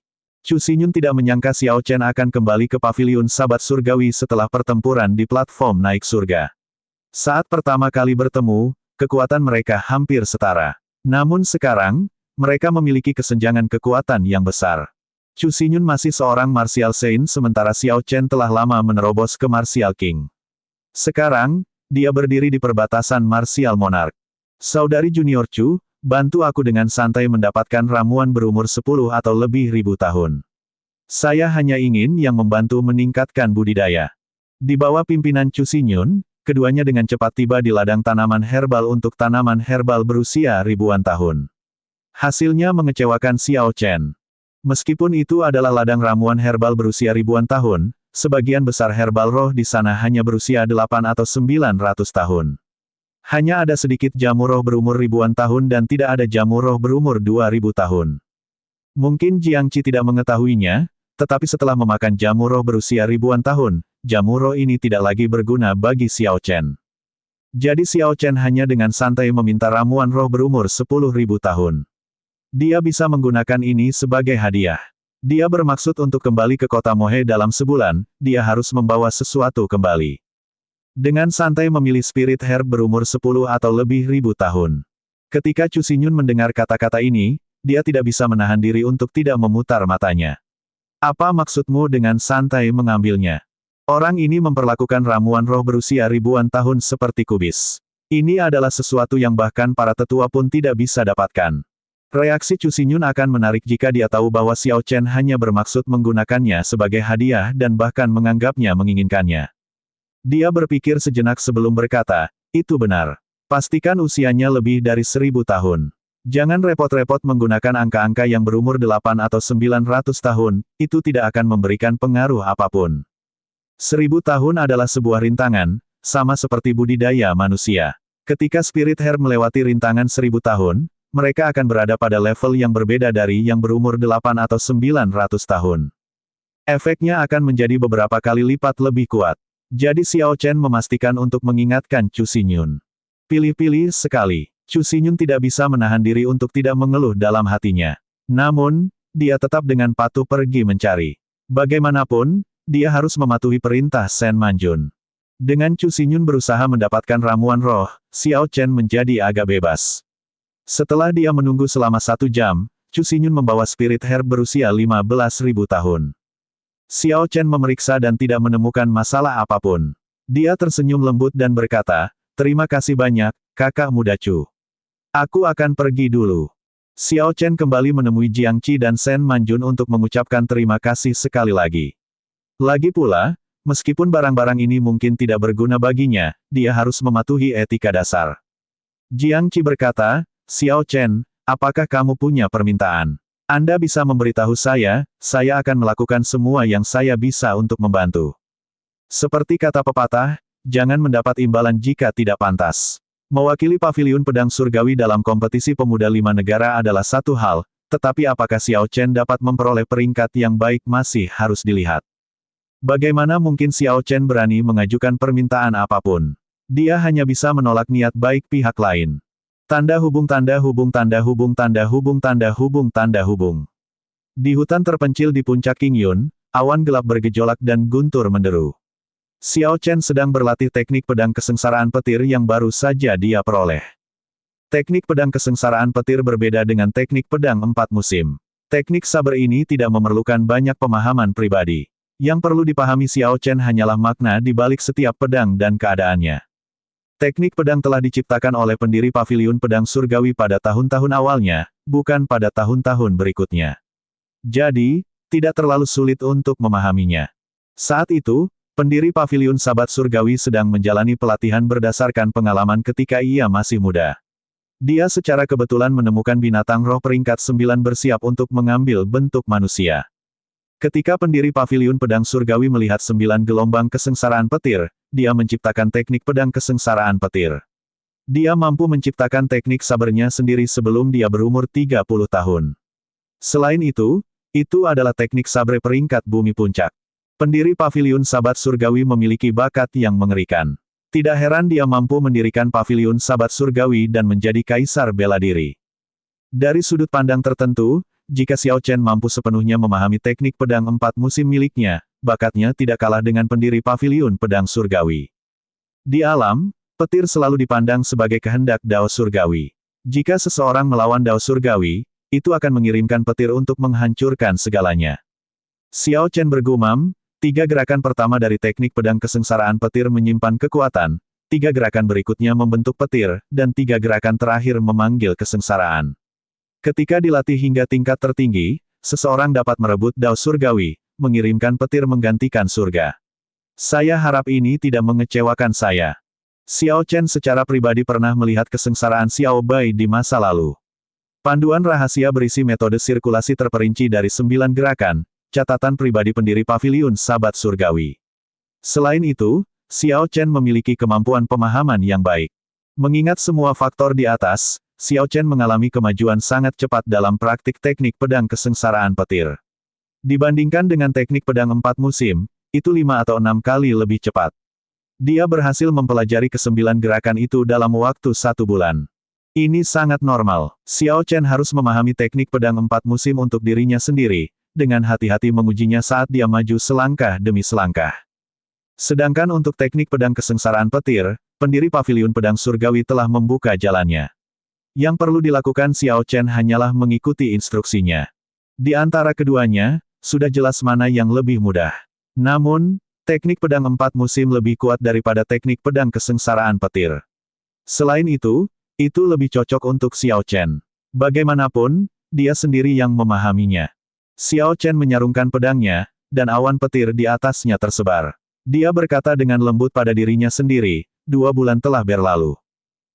Chu Xinyun tidak menyangka Xiao Chen akan kembali ke paviliun Sabat Surgawi setelah pertempuran di platform naik surga. Saat pertama kali bertemu, kekuatan mereka hampir setara. Namun sekarang, mereka memiliki kesenjangan kekuatan yang besar. Chu Xinyun masih seorang Martial Saint sementara Xiao Chen telah lama menerobos ke Martial King. Sekarang, dia berdiri di perbatasan Martial Monarch. Saudari Junior Chu, bantu aku dengan santai mendapatkan ramuan berumur 10 atau lebih ribu tahun. Saya hanya ingin yang membantu meningkatkan budidaya. Di bawah pimpinan Chu Xinyun, keduanya dengan cepat tiba di ladang tanaman herbal untuk tanaman herbal berusia ribuan tahun. Hasilnya mengecewakan Xiao Chen. Meskipun itu adalah ladang ramuan herbal berusia ribuan tahun, sebagian besar herbal roh di sana hanya berusia 8 atau 900 tahun. Hanya ada sedikit jamu roh berumur ribuan tahun dan tidak ada jamu roh berumur 2000 tahun. Mungkin Jiang Qi tidak mengetahuinya, tetapi setelah memakan jamu roh berusia ribuan tahun, jamu roh ini tidak lagi berguna bagi Xiao Chen. Jadi Xiao Chen hanya dengan santai meminta ramuan roh berumur 10.000 tahun. Dia bisa menggunakan ini sebagai hadiah. Dia bermaksud untuk kembali ke kota Mohe dalam sebulan, dia harus membawa sesuatu kembali. Dengan santai memilih spirit herb berumur 10 atau lebih ribu tahun. Ketika Chu Xinyun mendengar kata-kata ini, dia tidak bisa menahan diri untuk tidak memutar matanya. Apa maksudmu dengan santai mengambilnya? Orang ini memperlakukan ramuan roh berusia ribuan tahun seperti kubis. Ini adalah sesuatu yang bahkan para tetua pun tidak bisa dapatkan. Reaksi Chu Xinyun akan menarik jika dia tahu bahwa Xiao Chen hanya bermaksud menggunakannya sebagai hadiah dan bahkan menganggapnya menginginkannya. Dia berpikir sejenak sebelum berkata, itu benar. Pastikan usianya lebih dari 1000 tahun. Jangan repot-repot menggunakan angka-angka yang berumur 8 atau 900 tahun, itu tidak akan memberikan pengaruh apapun. 1000 tahun adalah sebuah rintangan, sama seperti budidaya manusia. Ketika spirit herb melewati rintangan 1000 tahun, mereka akan berada pada level yang berbeda dari yang berumur 8 atau 900 tahun. Efeknya akan menjadi beberapa kali lipat lebih kuat. Jadi Xiao Chen memastikan untuk mengingatkan Chu Xinyun. Pilih-pilih sekali. Chu Xinyun tidak bisa menahan diri untuk tidak mengeluh dalam hatinya. Namun, dia tetap dengan patuh pergi mencari. Bagaimanapun, dia harus mematuhi perintah Sen Manjun. Dengan Chu Xinyun berusaha mendapatkan ramuan roh, Xiao Chen menjadi agak bebas. Setelah dia menunggu selama 1 jam, Chu Xinyun membawa spirit herb berusia 15.000 tahun. Xiao Chen memeriksa dan tidak menemukan masalah apapun. Dia tersenyum lembut dan berkata, terima kasih banyak, kakak muda Chu. Aku akan pergi dulu. Xiao Chen kembali menemui Jiang Qi dan Sen Manjun untuk mengucapkan terima kasih sekali lagi. Lagi pula, meskipun barang-barang ini mungkin tidak berguna baginya, dia harus mematuhi etika dasar. Jiang Qi berkata, Xiao Chen, apakah kamu punya permintaan? Anda bisa memberitahu saya akan melakukan semua yang saya bisa untuk membantu. Seperti kata pepatah, jangan mendapat imbalan jika tidak pantas. Mewakili paviliun pedang surgawi dalam kompetisi pemuda 5 negara adalah satu hal, tetapi apakah Xiao Chen dapat memperoleh peringkat yang baik masih harus dilihat. Bagaimana mungkin Xiao Chen berani mengajukan permintaan apapun? Dia hanya bisa menolak niat baik pihak lain. Tanda hubung tanda hubung tanda hubung tanda hubung tanda hubung tanda hubung. Di hutan terpencil di puncak Qingyun, awan gelap bergejolak dan guntur menderu. Xiao Chen sedang berlatih teknik pedang kesengsaraan petir yang baru saja dia peroleh. Teknik pedang kesengsaraan petir berbeda dengan teknik pedang 4 musim. Teknik saber ini tidak memerlukan banyak pemahaman pribadi. Yang perlu dipahami Xiao Chen hanyalah makna di balik setiap pedang dan keadaannya. Teknik pedang telah diciptakan oleh pendiri Paviliun Pedang Surgawi pada tahun-tahun awalnya, bukan pada tahun-tahun berikutnya. Jadi, tidak terlalu sulit untuk memahaminya. Saat itu, pendiri Paviliun Sabat Surgawi sedang menjalani pelatihan berdasarkan pengalaman ketika ia masih muda. Dia secara kebetulan menemukan binatang roh peringkat 9 bersiap untuk mengambil bentuk manusia. Ketika pendiri Paviliun Pedang Surgawi melihat 9 gelombang kesengsaraan petir, dia menciptakan teknik pedang kesengsaraan petir. Dia mampu menciptakan teknik sabernya sendiri sebelum dia berumur 30 tahun. Selain itu adalah teknik sabre peringkat bumi puncak. Pendiri Paviliun Sabat Surgawi memiliki bakat yang mengerikan. Tidak heran dia mampu mendirikan Paviliun Sabat Surgawi dan menjadi kaisar bela diri. Dari sudut pandang tertentu, jika Xiao Chen mampu sepenuhnya memahami teknik pedang 4 musim miliknya, bakatnya tidak kalah dengan pendiri Paviliun Pedang Surgawi. Di alam, petir selalu dipandang sebagai kehendak Dao Surgawi. Jika seseorang melawan Dao Surgawi, itu akan mengirimkan petir untuk menghancurkan segalanya. Xiao Chen bergumam, 3 gerakan pertama dari teknik pedang kesengsaraan petir menyimpan kekuatan, 3 gerakan berikutnya membentuk petir, dan 3 gerakan terakhir memanggil kesengsaraan. Ketika dilatih hingga tingkat tertinggi, seseorang dapat merebut Dao Surgawi, mengirimkan petir menggantikan surga. Saya harap ini tidak mengecewakan saya. Xiao Chen secara pribadi pernah melihat kesengsaraan Xiao Bai di masa lalu. Panduan rahasia berisi metode sirkulasi terperinci dari 9 gerakan, catatan pribadi pendiri Paviliun Sabat Surgawi. Selain itu, Xiao Chen memiliki kemampuan pemahaman yang baik. Mengingat semua faktor di atas, Xiao Chen mengalami kemajuan sangat cepat dalam praktik teknik pedang kesengsaraan petir. Dibandingkan dengan teknik pedang 4 musim, itu 5 atau 6 kali lebih cepat. Dia berhasil mempelajari ke-9 gerakan itu dalam waktu 1 bulan. Ini sangat normal. Xiao Chen harus memahami teknik pedang 4 musim untuk dirinya sendiri, dengan hati-hati mengujinya saat dia maju selangkah demi selangkah. Sedangkan untuk teknik pedang kesengsaraan petir, pendiri Paviliun Pedang Surgawi telah membuka jalannya. Yang perlu dilakukan Xiao Chen hanyalah mengikuti instruksinya. Di antara keduanya, sudah jelas mana yang lebih mudah. Namun, teknik pedang 4 musim lebih kuat daripada teknik pedang kesengsaraan petir. Selain itu lebih cocok untuk Xiao Chen. Bagaimanapun, dia sendiri yang memahaminya. Xiao Chen menyarungkan pedangnya, dan awan petir di atasnya tersebar. Dia berkata dengan lembut pada dirinya sendiri, 2 bulan telah berlalu.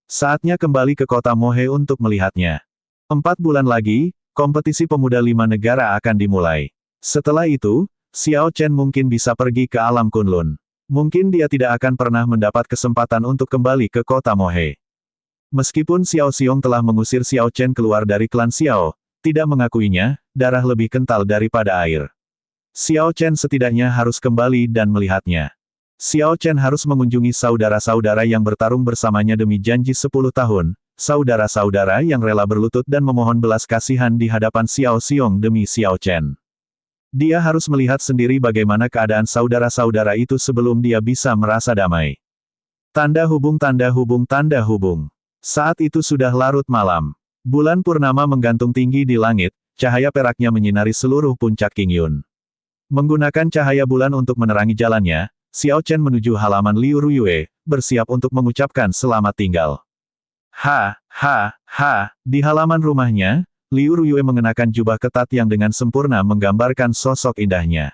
Saatnya kembali ke kota Mohe untuk melihatnya. 4 bulan lagi, kompetisi pemuda 5 negara akan dimulai. Setelah itu, Xiao Chen mungkin bisa pergi ke alam Kunlun. Mungkin dia tidak akan pernah mendapat kesempatan untuk kembali ke kota Mohe. Meskipun Xiao Xiong telah mengusir Xiao Chen keluar dari klan Xiao, tidak mengakuinya, darah lebih kental daripada air. Xiao Chen setidaknya harus kembali dan melihatnya. Xiao Chen harus mengunjungi saudara-saudara yang bertarung bersamanya demi janji 10 tahun, saudara-saudara yang rela berlutut dan memohon belas kasihan di hadapan Xiao Xiong demi Xiao Chen. Dia harus melihat sendiri bagaimana keadaan saudara-saudara itu sebelum dia bisa merasa damai. Tanda hubung tanda hubung tanda hubung. Saat itu sudah larut malam. Bulan purnama menggantung tinggi di langit, cahaya peraknya menyinari seluruh puncak Qingyun. Menggunakan cahaya bulan untuk menerangi jalannya, Xiao Chen menuju halaman Liu Ruyue, bersiap untuk mengucapkan selamat tinggal. Di halaman rumahnya, Liu Ruyue mengenakan jubah ketat yang dengan sempurna menggambarkan sosok indahnya.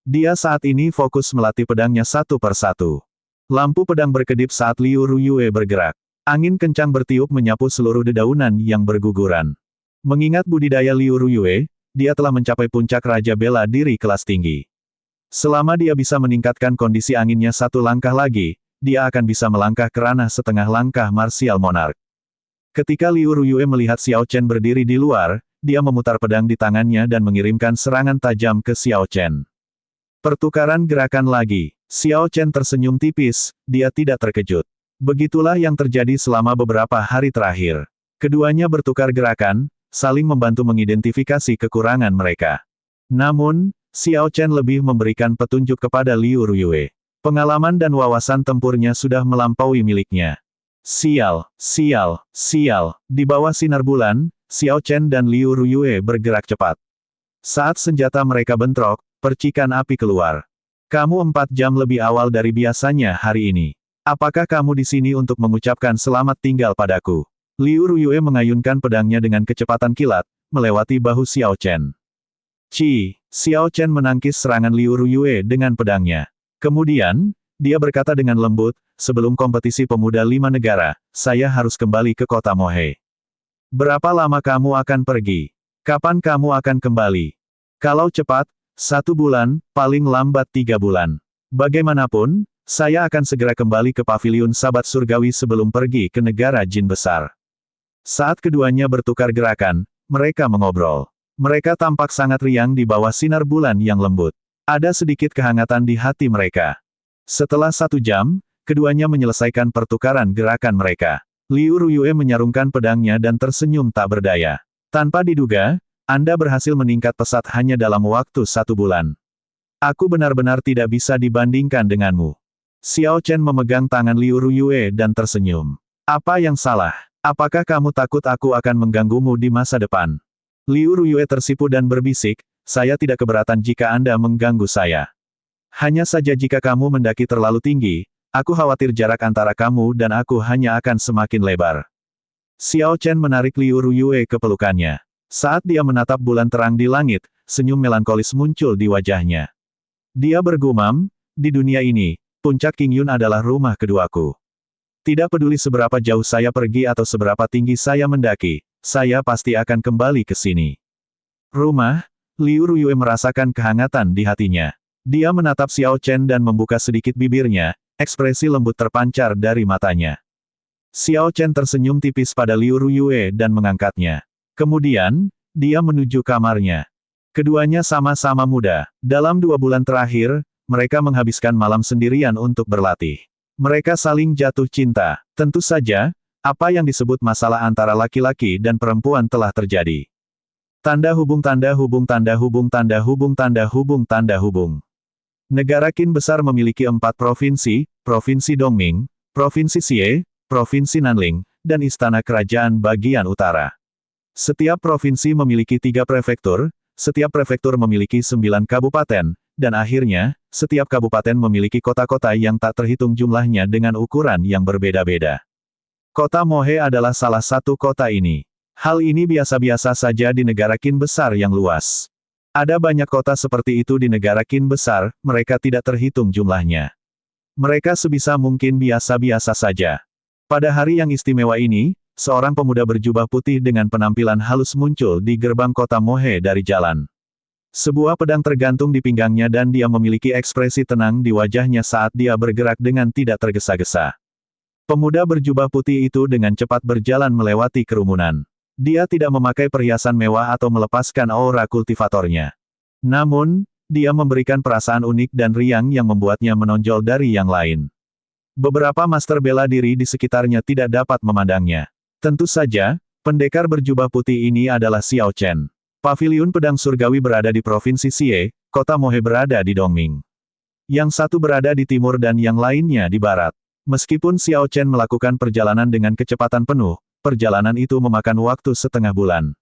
Dia saat ini fokus melatih pedangnya satu persatu. Lampu pedang berkedip saat Liu Ruyue bergerak. Angin kencang bertiup menyapu seluruh dedaunan yang berguguran. Mengingat budidaya Liu Ruyue, dia telah mencapai puncak Raja Bela Diri kelas tinggi. Selama dia bisa meningkatkan kondisi anginnya 1 langkah lagi, dia akan bisa melangkah ke ranah setengah langkah Martial Monarch. Ketika Liu Ruyue melihat Xiao Chen berdiri di luar, dia memutar pedang di tangannya dan mengirimkan serangan tajam ke Xiao Chen. Pertukaran gerakan lagi. Xiao Chen tersenyum tipis, dia tidak terkejut. Begitulah yang terjadi selama beberapa hari terakhir. Keduanya bertukar gerakan, saling membantu mengidentifikasi kekurangan mereka. Namun, Xiao Chen lebih memberikan petunjuk kepada Liu Ruyue. Pengalaman dan wawasan tempurnya sudah melampaui miliknya. Sial, sial, sial. Di bawah sinar bulan, Xiao Chen dan Liu Ruyue bergerak cepat. Saat senjata mereka bentrok, percikan api keluar. Kamu 4 jam lebih awal dari biasanya hari ini. Apakah kamu di sini untuk mengucapkan selamat tinggal padaku? Liu Ruyue mengayunkan pedangnya dengan kecepatan kilat, melewati bahu Xiao Chen. Xiao Chen menangkis serangan Liu Ruyue dengan pedangnya. Kemudian, dia berkata dengan lembut, sebelum kompetisi pemuda 5 negara, saya harus kembali ke kota Mohe. Berapa lama kamu akan pergi? Kapan kamu akan kembali? Kalau cepat, 1 bulan, paling lambat 3 bulan. Bagaimanapun, saya akan segera kembali ke paviliun Sabat Surgawi sebelum pergi ke negara jin besar. Saat keduanya bertukar gerakan, mereka mengobrol. Mereka tampak sangat riang di bawah sinar bulan yang lembut. Ada sedikit kehangatan di hati mereka. Setelah 1 jam, keduanya menyelesaikan pertukaran gerakan mereka. Liu Ruyue menyarungkan pedangnya dan tersenyum tak berdaya. Tanpa diduga, Anda berhasil meningkat pesat hanya dalam waktu 1 bulan. Aku benar-benar tidak bisa dibandingkan denganmu. Xiao Chen memegang tangan Liu Ruyue dan tersenyum. Apa yang salah? Apakah kamu takut aku akan mengganggumu di masa depan? Liu Ruyue tersipu dan berbisik, saya tidak keberatan jika Anda mengganggu saya. Hanya saja jika kamu mendaki terlalu tinggi, aku khawatir jarak antara kamu dan aku hanya akan semakin lebar. Xiao Chen menarik Liu Ruyue ke pelukannya. Saat dia menatap bulan terang di langit, senyum melankolis muncul di wajahnya. Dia bergumam, di dunia ini, Puncak Qingyun adalah rumah keduaku. Tidak peduli seberapa jauh saya pergi atau seberapa tinggi saya mendaki, saya pasti akan kembali ke sini. Rumah, Liu Ruyue merasakan kehangatan di hatinya. Dia menatap Xiao Chen dan membuka sedikit bibirnya, ekspresi lembut terpancar dari matanya. Xiao Chen tersenyum tipis pada Liu Ruyue dan mengangkatnya. Kemudian, dia menuju kamarnya. Keduanya sama-sama muda. Dalam 2 bulan terakhir, mereka menghabiskan malam sendirian untuk berlatih. Mereka saling jatuh cinta. Tentu saja, apa yang disebut masalah antara laki-laki dan perempuan telah terjadi. Tanda hubung tanda hubung tanda hubung tanda hubung tanda hubung tanda hubung. Negara Qin besar memiliki 4 provinsi, Provinsi Dongming, Provinsi Xie, Provinsi Nanling, dan Istana Kerajaan bagian utara. Setiap provinsi memiliki 3 prefektur, setiap prefektur memiliki 9 kabupaten, dan akhirnya, setiap kabupaten memiliki kota-kota yang tak terhitung jumlahnya dengan ukuran yang berbeda-beda. Kota Mohe adalah salah satu kota ini. Hal ini biasa-biasa saja di negara Qin besar yang luas. Ada banyak kota seperti itu di negara Qin besar, mereka tidak terhitung jumlahnya. Mereka sebisa mungkin biasa-biasa saja. Pada hari yang istimewa ini, seorang pemuda berjubah putih dengan penampilan halus muncul di gerbang kota Mohe dari jalan. Sebuah pedang tergantung di pinggangnya dan dia memiliki ekspresi tenang di wajahnya saat dia bergerak dengan tidak tergesa-gesa. Pemuda berjubah putih itu dengan cepat berjalan melewati kerumunan. Dia tidak memakai perhiasan mewah atau melepaskan aura kultivatornya. Namun, dia memberikan perasaan unik dan riang yang membuatnya menonjol dari yang lain. Beberapa master bela diri di sekitarnya tidak dapat memandangnya. Tentu saja, pendekar berjubah putih ini adalah Xiao Chen. Paviliun Pedang Surgawi berada di Provinsi Xie, kota Mohe berada di Dongming. Yang satu berada di timur dan yang lainnya di barat. Meskipun Xiao Chen melakukan perjalanan dengan kecepatan penuh, perjalanan itu memakan waktu setengah bulan.